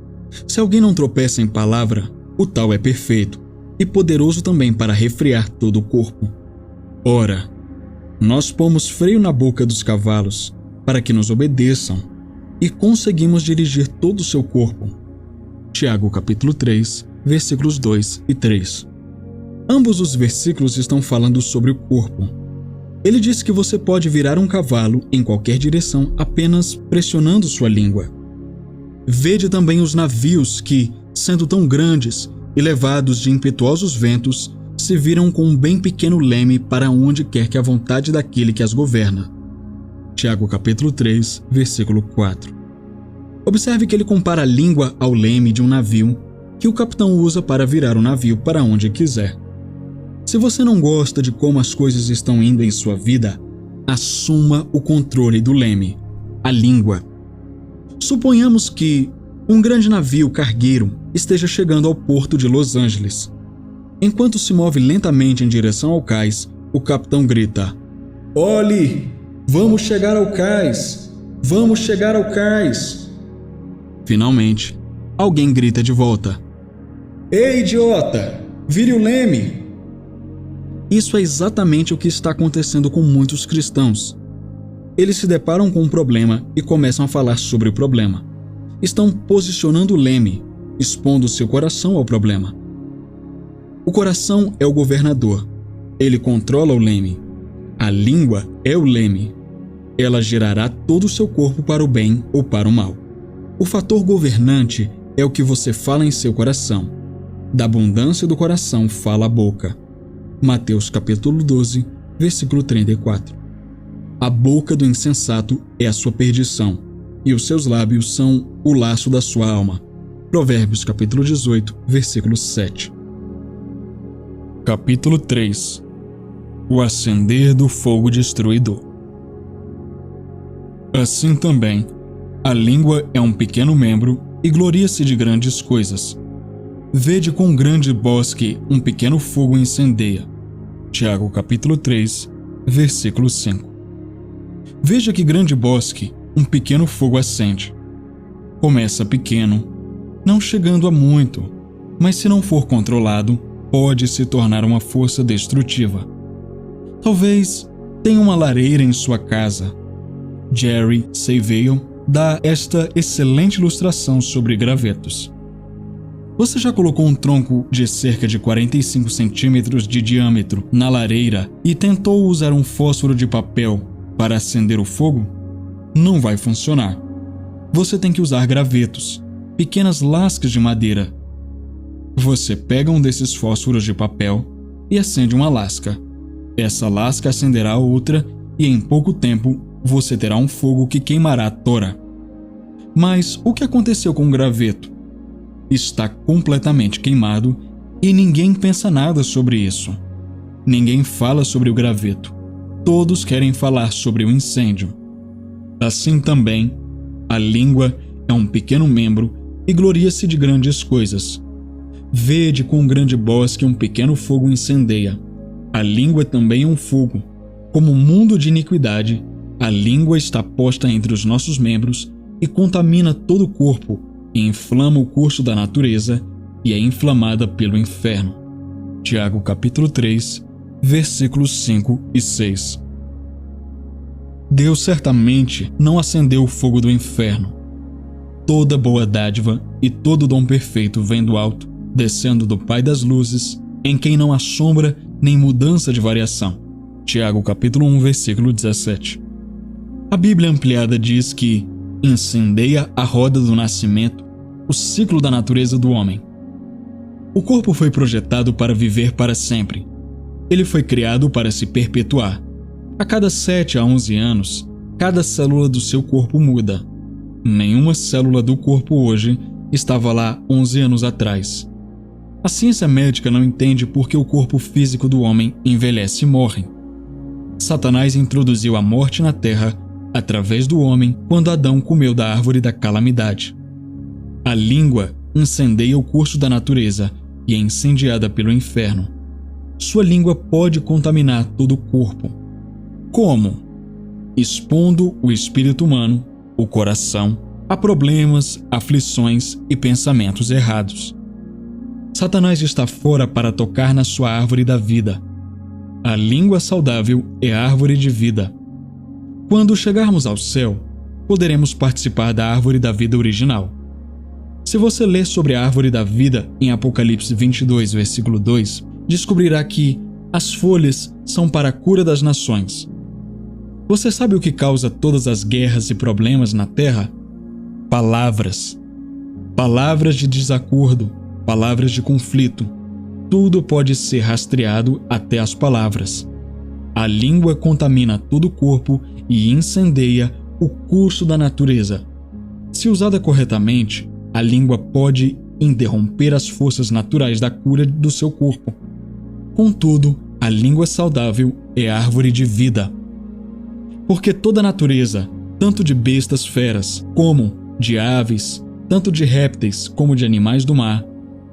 Se alguém não tropeça em palavra, o tal é perfeito e poderoso também para refrear todo o corpo. Ora, nós pomos freio na boca dos cavalos para que nos obedeçam e conseguimos dirigir todo o seu corpo. Tiago capítulo 3, versículos 2 e 3. Ambos os versículos estão falando sobre o corpo. Ele diz que você pode virar um cavalo em qualquer direção apenas pressionando sua língua. Vede também os navios que, sendo tão grandes e levados de impetuosos ventos, se viram com um bem pequeno leme para onde quer que a vontade daquele que as governa. Tiago capítulo 3, versículo 4. Observe que ele compara a língua ao leme de um navio que o capitão usa para virar o navio para onde quiser. Se você não gosta de como as coisas estão indo em sua vida, assuma o controle do leme, a língua. Suponhamos que um grande navio cargueiro esteja chegando ao porto de Los Angeles. Enquanto se move lentamente em direção ao cais, o capitão grita: "Olhe, vamos chegar ao cais! Vamos chegar ao cais!" Finalmente, alguém grita de volta: "Ei, idiota! Vire o leme! Isso é exatamente o que está acontecendo com muitos cristãos. Eles se deparam com um problema e começam a falar sobre o problema. Estão posicionando o leme, expondo seu coração ao problema. O coração é o governador. Ele controla o leme. A língua é o leme. Ela girará todo o seu corpo para o bem ou para o mal. O fator governante é o que você fala em seu coração. Da abundância do coração fala a boca. Mateus capítulo 12, versículo 34. A boca do insensato é a sua perdição, e os seus lábios são o laço da sua alma. Provérbios capítulo 18, versículo 7. Capítulo 3. O acender do fogo destruidor. Assim também, a língua é um pequeno membro e gloria-se de grandes coisas. Vede com um grande bosque um pequeno fogo incendeia. Tiago capítulo 3, versículo 5. Veja que grande bosque um pequeno fogo acende. Começa pequeno, não chegando a muito, mas se não for controlado, pode se tornar uma força destrutiva. Talvez tenha uma lareira em sua casa. Jerry Savelle dá esta excelente ilustração sobre gravetos. Você já colocou um tronco de cerca de 45 centímetros de diâmetro na lareira e tentou usar um fósforo de papel para acender o fogo? Não vai funcionar. Você tem que usar gravetos, pequenas lascas de madeira. Você pega um desses fósforos de papel e acende uma lasca. Essa lasca acenderá outra e em pouco tempo você terá um fogo que queimará a tora. Mas o que aconteceu com o graveto? Está completamente queimado e ninguém pensa nada sobre isso. Ninguém fala sobre o graveto. Todos querem falar sobre o incêndio. Assim também, a língua é um pequeno membro e gloria-se de grandes coisas. Vede com um grande bosque um pequeno fogo incendeia. A língua também é um fogo. Como um mundo de iniquidade, a língua está posta entre os nossos membros e contamina todo o corpo e inflama o curso da natureza e é inflamada pelo inferno. Tiago capítulo 3, versículos 5 e 6. Deus certamente não acendeu o fogo do inferno. Toda boa dádiva e todo dom perfeito vem do alto, descendo do Pai das luzes, em quem não há sombra nem mudança de variação. Tiago capítulo 1, versículo 17. A Bíblia ampliada diz que incendeia a roda do nascimento, o ciclo da natureza do homem. O corpo foi projetado para viver para sempre. Ele foi criado para se perpetuar. A cada 7 a 11 anos, cada célula do seu corpo muda. Nenhuma célula do corpo hoje estava lá 11 anos atrás. A ciência médica não entende por que o corpo físico do homem envelhece e morre. Satanás introduziu a morte na terra através do homem quando Adão comeu da árvore da calamidade. A língua incendeia o curso da natureza e é incendiada pelo inferno. Sua língua pode contaminar todo o corpo. Como? Expondo o espírito humano, o coração, a problemas, aflições e pensamentos errados. Satanás está fora para tocar na sua árvore da vida. A língua saudável é a árvore de vida. Quando chegarmos ao céu, poderemos participar da árvore da vida original. Se você ler sobre a árvore da vida em Apocalipse 22, versículo 2, descobrirá que as folhas são para a cura das nações. Você sabe o que causa todas as guerras e problemas na terra? Palavras. Palavras de desacordo, palavras de conflito. Tudo pode ser rastreado até as palavras. A língua contamina todo o corpo e incendeia o curso da natureza. Se usada corretamente, a língua pode interromper as forças naturais da cura do seu corpo. Contudo, a língua saudável é árvore de vida. Porque toda a natureza, tanto de bestas feras, como de aves, tanto de répteis como de animais do mar,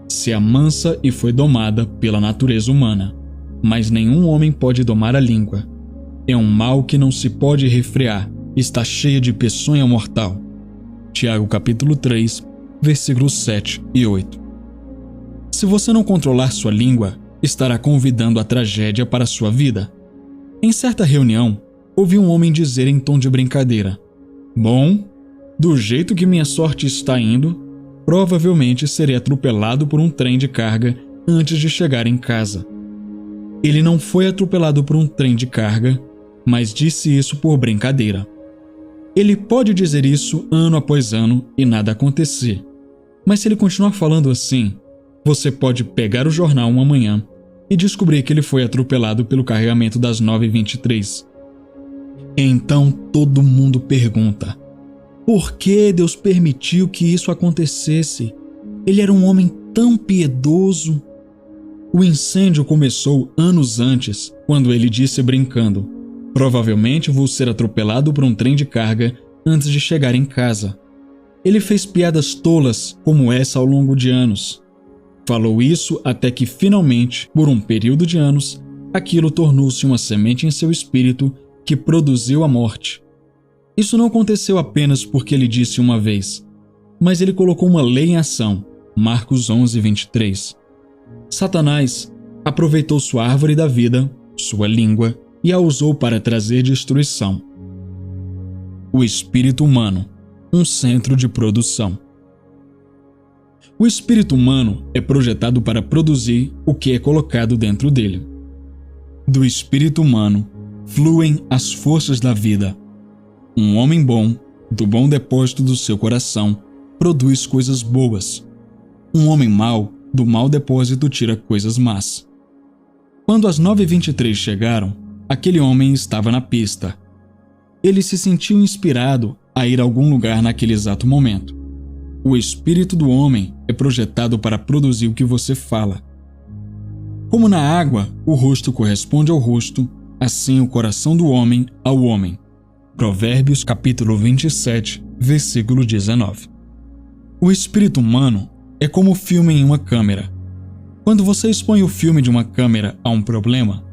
se amansa e foi domada pela natureza humana. Mas nenhum homem pode domar a língua. É um mal que não se pode refrear, está cheia de peçonha mortal. Tiago capítulo 3, versículos 7 e 8. Se você não controlar sua língua, estará convidando a tragédia para sua vida. Em certa reunião, ouvi um homem dizer em tom de brincadeira: "Bom, do jeito que minha sorte está indo, provavelmente serei atropelado por um trem de carga antes de chegar em casa." Ele não foi atropelado por um trem de carga, mas disse isso por brincadeira. Ele pode dizer isso ano após ano e nada acontecer. Mas se ele continuar falando assim, você pode pegar o jornal uma manhã e descobrir que ele foi atropelado pelo carregamento das 9h23. Então todo mundo pergunta: por que Deus permitiu que isso acontecesse? Ele era um homem tão piedoso. O incêndio começou anos antes, quando ele disse brincando: "Provavelmente vou ser atropelado por um trem de carga antes de chegar em casa." Ele fez piadas tolas como essa ao longo de anos. Falou isso até que finalmente, por um período de anos, aquilo tornou-se uma semente em seu espírito que produziu a morte. Isso não aconteceu apenas porque ele disse uma vez, mas ele colocou uma lei em ação. Marcos 11:23. Satanás aproveitou sua árvore da vida, sua língua, e a usou para trazer destruição. O espírito humano, um centro de produção. O espírito humano é projetado para produzir o que é colocado dentro dele. Do espírito humano fluem as forças da vida. Um homem bom, do bom depósito do seu coração, produz coisas boas. Um homem mau, do mau depósito tira coisas más. Quando as 9h23 chegaram, aquele homem estava na pista. Ele se sentiu inspirado a ir a algum lugar naquele exato momento. O espírito do homem é projetado para produzir o que você fala. Como na água, o rosto corresponde ao rosto, assim o coração do homem ao homem. Provérbios capítulo 27, versículo 19. O espírito humano é como o filme em uma câmera. Quando você expõe o filme de uma câmera a um problema,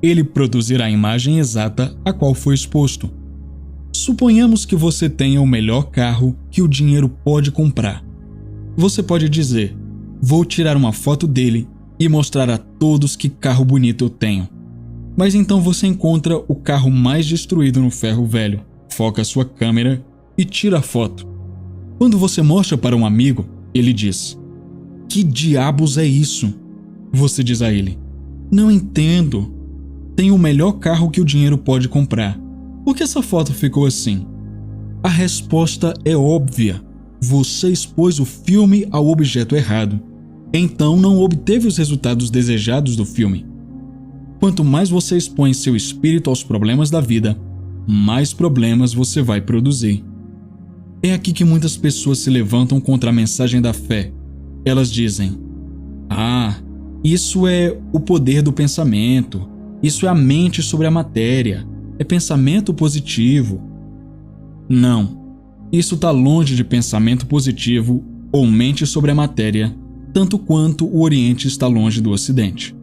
ele produzirá a imagem exata a qual foi exposto. Suponhamos que você tenha o melhor carro que o dinheiro pode comprar. Você pode dizer: "Vou tirar uma foto dele e mostrar a todos que carro bonito eu tenho." Mas então você encontra o carro mais destruído no ferro velho, foca a sua câmera e tira a foto. Quando você mostra para um amigo, ele diz: "Que diabos é isso?" Você diz a ele: "Não entendo. Tem o melhor carro que o dinheiro pode comprar. Por que essa foto ficou assim?" A resposta é óbvia. Você expôs o filme ao objeto errado. Então não obteve os resultados desejados do filme. Quanto mais você expõe seu espírito aos problemas da vida, mais problemas você vai produzir. É aqui que muitas pessoas se levantam contra a mensagem da fé. Elas dizem: "Ah, isso é o poder do pensamento. Isso é a mente sobre a matéria. É pensamento positivo." Não, isso está longe de pensamento positivo ou mente sobre a matéria, tanto quanto o Oriente está longe do Ocidente.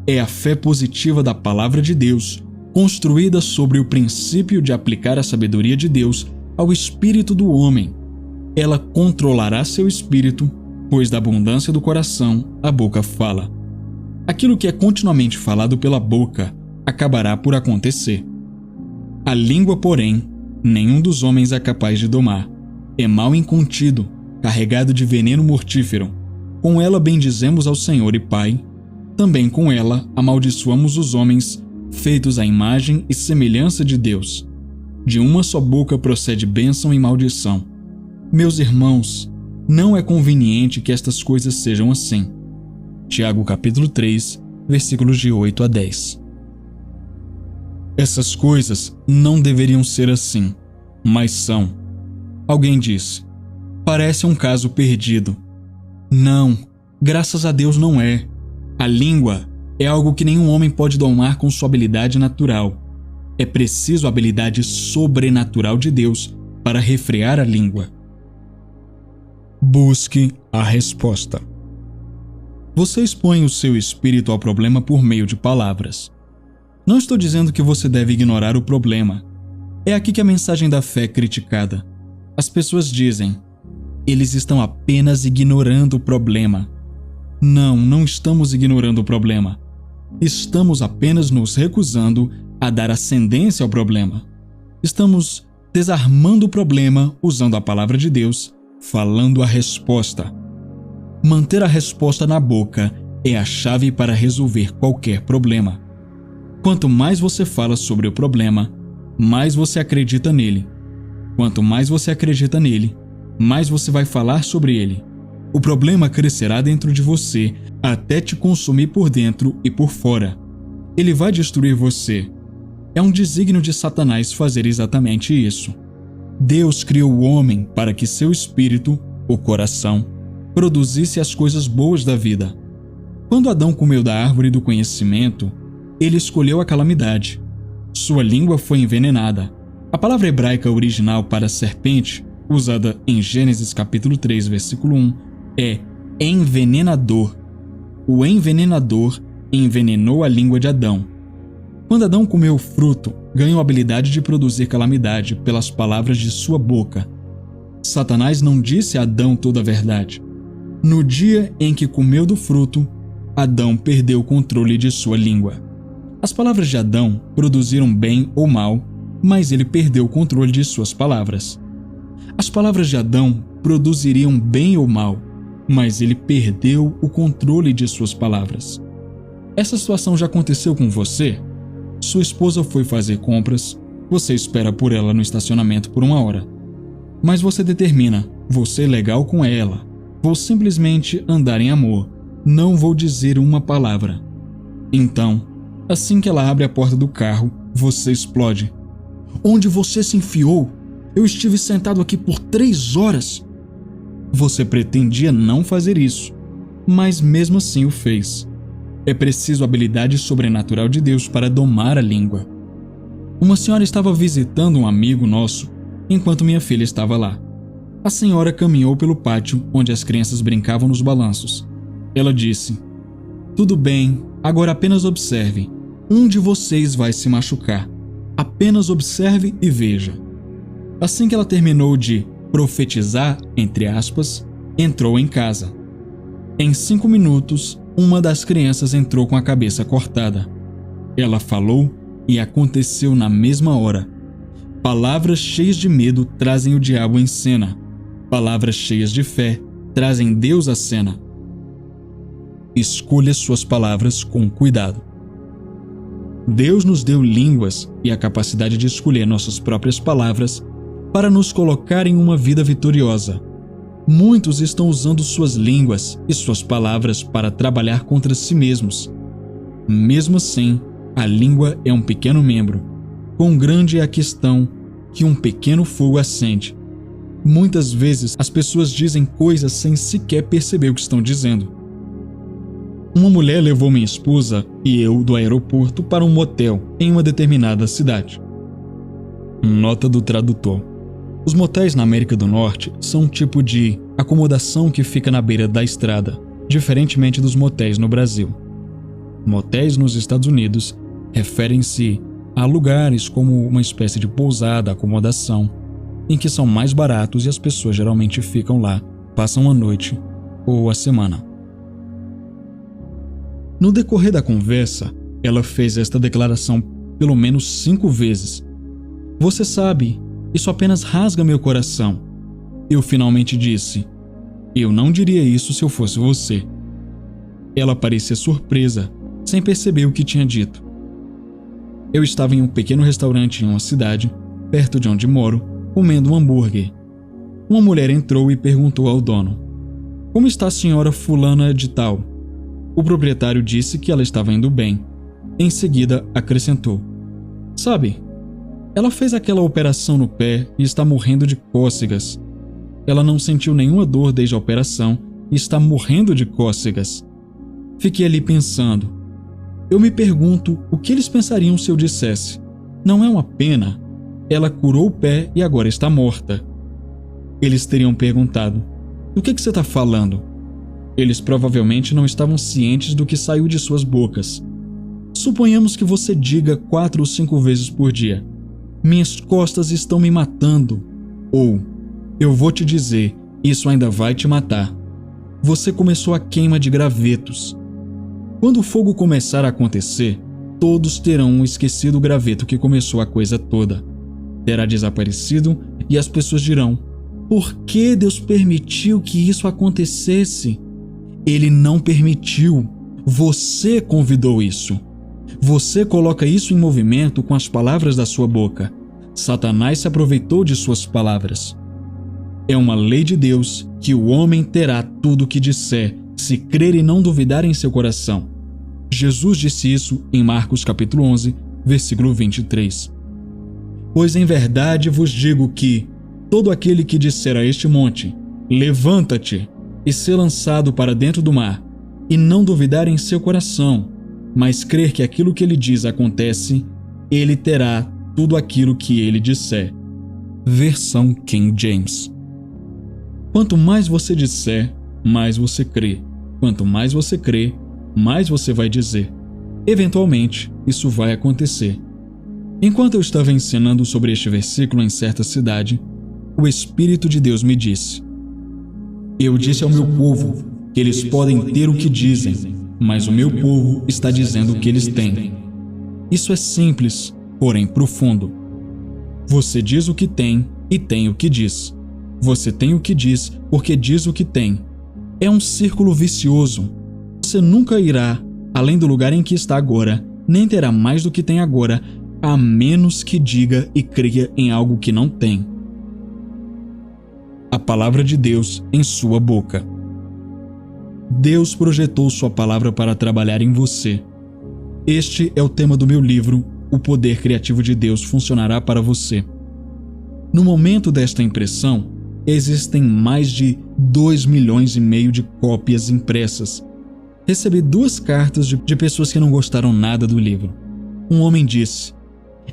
É a fé positiva da Palavra de Deus, construída sobre o princípio de aplicar a sabedoria de Deus ao espírito do homem. Ela controlará seu espírito, pois da abundância do coração a boca fala. Aquilo que é continuamente falado pela boca acabará por acontecer. A língua, porém, nenhum dos homens é capaz de domar. É mal incontido, carregado de veneno mortífero. Com ela bendizemos ao Senhor e Pai. Também com ela amaldiçoamos os homens, feitos à imagem e semelhança de Deus. De uma só boca procede bênção e maldição. Meus irmãos, não é conveniente que estas coisas sejam assim. Tiago capítulo 3, versículos de 8 a 10. Essas coisas não deveriam ser assim, mas são. Alguém disse: "Parece um caso perdido." Não, graças a Deus não é. A língua é algo que nenhum homem pode domar com sua habilidade natural. É preciso a habilidade sobrenatural de Deus para refrear a língua. Busque a resposta. Você expõe o seu espírito ao problema por meio de palavras. Não estou dizendo que você deve ignorar o problema. É aqui que a mensagem da fé é criticada. As pessoas dizem: "Eles estão apenas ignorando o problema." Não estamos ignorando o problema. Estamos apenas nos recusando a dar ascendência ao problema. Estamos desarmando o problema usando a palavra de Deus, falando a resposta. Manter a resposta na boca é a chave para resolver qualquer problema. Quanto mais você fala sobre o problema, mais você acredita nele. Quanto mais você acredita nele, mais você vai falar sobre ele. O problema crescerá dentro de você até te consumir por dentro e por fora. Ele vai destruir você. É um desígnio de Satanás fazer exatamente isso. Deus criou o homem para que seu espírito, o coração, produzisse as coisas boas da vida. Quando Adão comeu da árvore do conhecimento, ele escolheu a calamidade. Sua língua foi envenenada. A palavra hebraica original para serpente, usada em Gênesis capítulo 3, versículo 1, é envenenador. O envenenador envenenou a língua de Adão. Quando Adão comeu o fruto, ganhou a habilidade de produzir calamidade pelas palavras de sua boca. Satanás não disse a Adão toda a verdade. No dia em que comeu do fruto, Adão perdeu o controle de sua língua. As palavras de Adão produziram bem ou mal, mas ele perdeu o controle de suas palavras. As palavras de Adão produziriam bem ou mal, mas ele perdeu o controle de suas palavras. Essa situação já aconteceu com você? Sua esposa foi fazer compras, você espera por ela no estacionamento por 1 hora. Mas você determina, vou ser legal com ela, vou simplesmente andar em amor, não vou dizer uma palavra. Então, assim que ela abre a porta do carro, você explode. Onde você se enfiou? Eu estive sentado aqui por 3 horas. Você pretendia não fazer isso, mas mesmo assim o fez. É preciso a habilidade sobrenatural de Deus para domar a língua. Uma senhora estava visitando um amigo nosso, enquanto minha filha estava lá. A senhora caminhou pelo pátio onde as crianças brincavam nos balanços. Ela disse: "Tudo bem, agora apenas observe. Um de vocês vai se machucar. Apenas observe e veja." Assim que ela terminou de profetizar, entre aspas, entrou em casa. Em 5 minutos, uma das crianças entrou com a cabeça cortada. Ela falou e aconteceu na mesma hora. Palavras cheias de medo trazem o diabo em cena. Palavras cheias de fé trazem Deus à cena. Escolha suas palavras com cuidado. Deus nos deu línguas e a capacidade de escolher nossas próprias palavras para nos colocar em uma vida vitoriosa. Muitos estão usando suas línguas e suas palavras para trabalhar contra si mesmos. Mesmo assim, a língua é um pequeno membro. Quão grande é a questão que um pequeno fogo acende. Muitas vezes as pessoas dizem coisas sem sequer perceber o que estão dizendo. Uma mulher levou minha esposa e eu do aeroporto para um motel em uma determinada cidade. Nota do tradutor. Os motéis na América do Norte são um tipo de acomodação que fica na beira da estrada, diferentemente dos motéis no Brasil. Motéis nos Estados Unidos referem-se a lugares como uma espécie de pousada, acomodação, em que são mais baratos e as pessoas geralmente ficam lá, passam a noite ou a semana. No decorrer da conversa, ela fez esta declaração pelo menos 5 vezes. "Você sabe, isso apenas rasga meu coração." Eu finalmente disse: "Eu não diria isso se eu fosse você." Ela parecia surpresa, sem perceber o que tinha dito. Eu estava em um pequeno restaurante em uma cidade, perto de onde moro, comendo um hambúrguer. Uma mulher entrou e perguntou ao dono: "Como está a senhora fulana de tal?" O proprietário disse que ela estava indo bem. Em seguida, acrescentou: "Sabe, ela fez aquela operação no pé e está morrendo de cócegas. Ela não sentiu nenhuma dor desde a operação e está morrendo de cócegas." Fiquei ali pensando. Eu me pergunto o que eles pensariam se eu dissesse: "Não é uma pena? Ela curou o pé e agora está morta." Eles teriam perguntado: "Do que você está falando?" Eles provavelmente não estavam cientes do que saiu de suas bocas. Suponhamos que você diga 4 ou 5 vezes por dia: "Minhas costas estão me matando." Ou: "Eu vou te dizer, isso ainda vai te matar." você começou a queima de gravetos. Quando o fogo começar a acontecer, todos terão esquecido o graveto que começou a coisa toda. Terá desaparecido e as pessoas dirão: por que Deus permitiu que isso acontecesse? Ele não permitiu. Você convidou isso. Você coloca isso em movimento com as palavras da sua boca. Satanás se aproveitou de suas palavras. É uma lei de Deus que o homem terá tudo o que disser, se crer e não duvidar em seu coração. Jesus disse isso em Marcos capítulo 11, versículo 23. Pois em verdade vos digo que todo aquele que disser a este monte: levanta-te e ser lançado para dentro do mar, e não duvidar em seu coração, mas crer que aquilo que ele diz acontece, ele terá tudo aquilo que ele disser. Versão King James. Quanto mais você disser, mais você crê. Quanto mais você crê, mais você vai dizer. Eventualmente, isso vai acontecer. Enquanto eu estava ensinando sobre este versículo em certa cidade, o Espírito de Deus me disse: eu disse ao meu povo que eles podem ter o que dizem, mas o meu povo está dizendo o que eles têm. Isso é simples, porém profundo. Você diz o que tem e tem o que diz. Você tem o que diz porque diz o que tem. É um círculo vicioso. Você nunca irá além do lugar em que está agora, nem terá mais do que tem agora, a menos que diga e creia em algo que não tem. A palavra de Deus em sua boca. Deus projetou sua palavra para trabalhar em você. Este é o tema do meu livro, O Poder Criativo de Deus Funcionará para Você. No momento desta impressão, existem mais de 2,5 milhões de cópias impressas. Recebi 2 cartas de pessoas que não gostaram nada do livro. Um homem disse: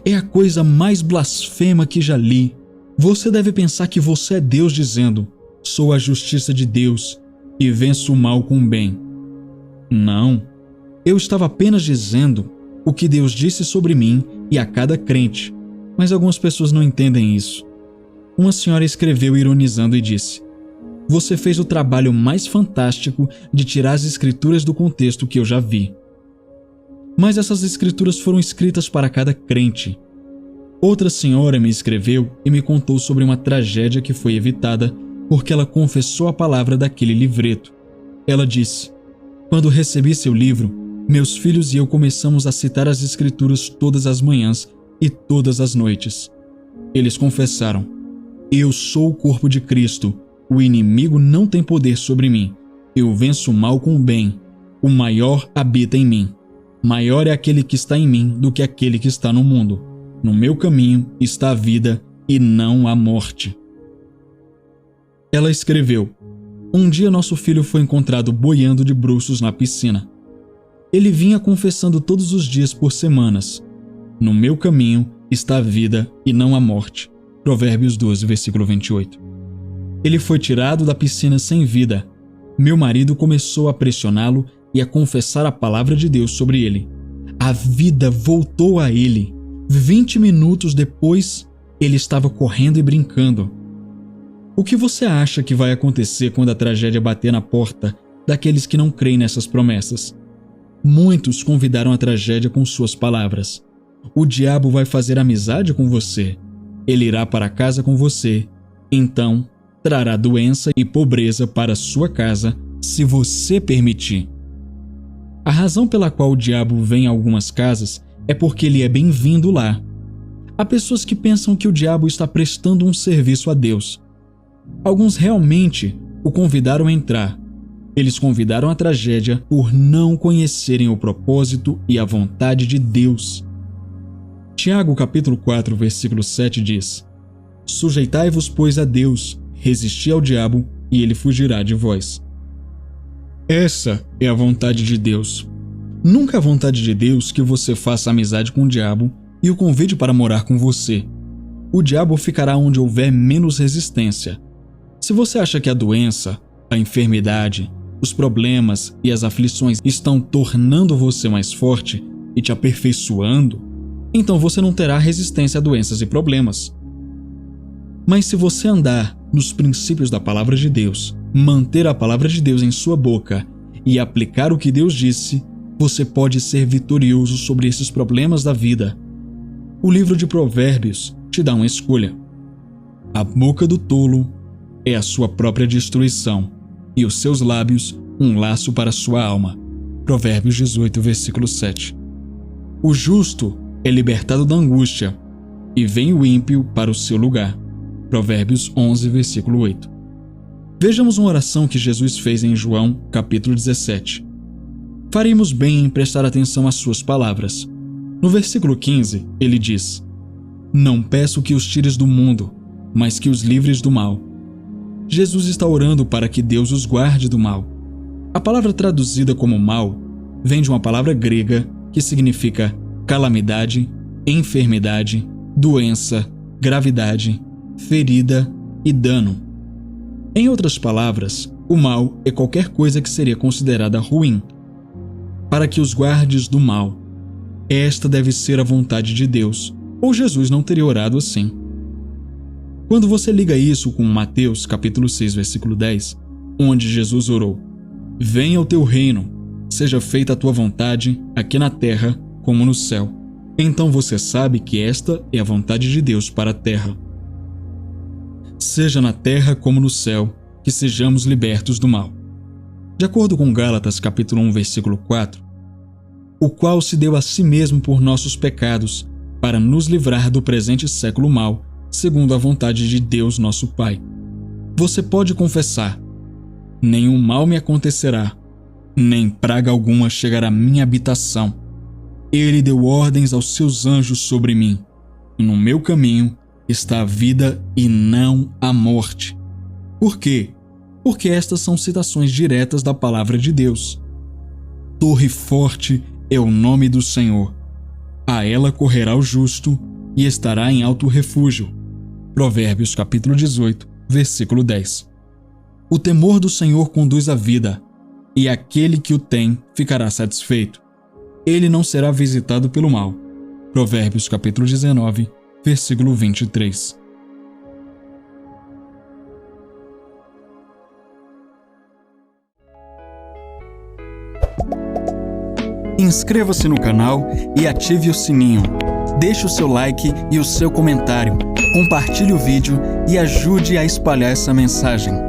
é a coisa mais blasfema que já li. Você deve pensar que você é Deus dizendo: sou a justiça de Deus e venço o mal com o bem. Não, eu estava apenas dizendo o que Deus disse sobre mim e a cada crente, mas algumas pessoas não entendem isso. Uma senhora escreveu ironizando e disse: você fez o trabalho mais fantástico de tirar as escrituras do contexto que eu já vi. Mas essas escrituras foram escritas para cada crente. Outra senhora me escreveu e me contou sobre uma tragédia que foi evitada porque ela confessou a palavra daquele livreto. Ela disse: quando recebi seu livro, meus filhos e eu começamos a citar as escrituras todas as manhãs e todas as noites. Eles confessaram: eu sou o corpo de Cristo, o inimigo não tem poder sobre mim, eu venço o mal com o bem, o maior habita em mim. Maior é aquele que está em mim do que aquele que está no mundo. No meu caminho está a vida e não a morte. Ela escreveu: um dia nosso filho foi encontrado boiando de bruços na piscina. Ele vinha confessando todos os dias por semanas: no meu caminho está a vida e não a morte. Provérbios 12, versículo 28. Ele foi tirado da piscina sem vida. Meu marido começou a pressioná-lo e a confessar a palavra de Deus sobre ele. A vida voltou a ele. 20 minutos depois, ele estava correndo e brincando. O que você acha que vai acontecer quando a tragédia bater na porta daqueles que não creem nessas promessas? Muitos convidaram a tragédia com suas palavras. O diabo vai fazer amizade com você. Ele irá para casa com você. Então, trará doença e pobreza para sua casa, se você permitir. A razão pela qual o diabo vem a algumas casas é porque ele é bem-vindo lá. Há pessoas que pensam que o diabo está prestando um serviço a Deus. Alguns realmente o convidaram a entrar. Eles convidaram a tragédia por não conhecerem o propósito e a vontade de Deus. Tiago capítulo 4, versículo 7 diz: sujeitai-vos, pois, a Deus, resisti ao diabo e ele fugirá de vós. Essa é a vontade de Deus. Nunca é a vontade de Deus que você faça amizade com o diabo e o convide para morar com você. O diabo ficará onde houver menos resistência. Se você acha que a doença, a enfermidade, os problemas e as aflições estão tornando você mais forte e te aperfeiçoando, então você não terá resistência a doenças e problemas. Mas se você andar nos princípios da palavra de Deus, manter a palavra de Deus em sua boca e aplicar o que Deus disse, você pode ser vitorioso sobre esses problemas da vida. O livro de Provérbios te dá uma escolha. A boca do tolo é a sua própria destruição, e os seus lábios um laço para a sua alma. Provérbios 18, versículo 7. O justo é libertado da angústia, e vem o ímpio para o seu lugar. Provérbios 11, versículo 8. Vejamos uma oração que Jesus fez em João, capítulo 17. Faríamos bem em prestar atenção às suas palavras. No versículo 15, ele diz: Não peço que os tires do mundo, mas que os livres do mal. Jesus está orando para que Deus os guarde do mal. A palavra traduzida como mal vem de uma palavra grega que significa calamidade, enfermidade, doença, gravidade, ferida e dano. Em outras palavras, o mal é qualquer coisa que seria considerada ruim. Para que os guardes do mal, esta deve ser a vontade de Deus, ou Jesus não teria orado assim. Quando você liga isso com Mateus capítulo 6, versículo 10, onde Jesus orou: Venha o teu reino, seja feita a tua vontade, aqui na terra como no céu. Então você sabe que esta é a vontade de Deus para a terra. Seja na terra como no céu, que sejamos libertos do mal. De acordo com Gálatas capítulo 1, versículo 4, o qual se deu a si mesmo por nossos pecados, para nos livrar do presente século mal, segundo a vontade de Deus nosso Pai. Você pode confessar: Nenhum mal me acontecerá, nem praga alguma chegará à minha habitação. Ele deu ordens aos seus anjos sobre mim. No meu caminho está a vida e não a morte. Por quê? Porque estas são citações diretas da palavra de Deus. Torre forte é o nome do Senhor. A ela correrá o justo e estará em alto refúgio. Provérbios capítulo 18, versículo 10. O temor do Senhor conduz à vida, e aquele que o tem ficará satisfeito. Ele não será visitado pelo mal. Provérbios capítulo 19, versículo 23. Inscreva-se no canal e ative o sininho. Deixe o seu like e o seu comentário. Compartilhe o vídeo e ajude a espalhar essa mensagem.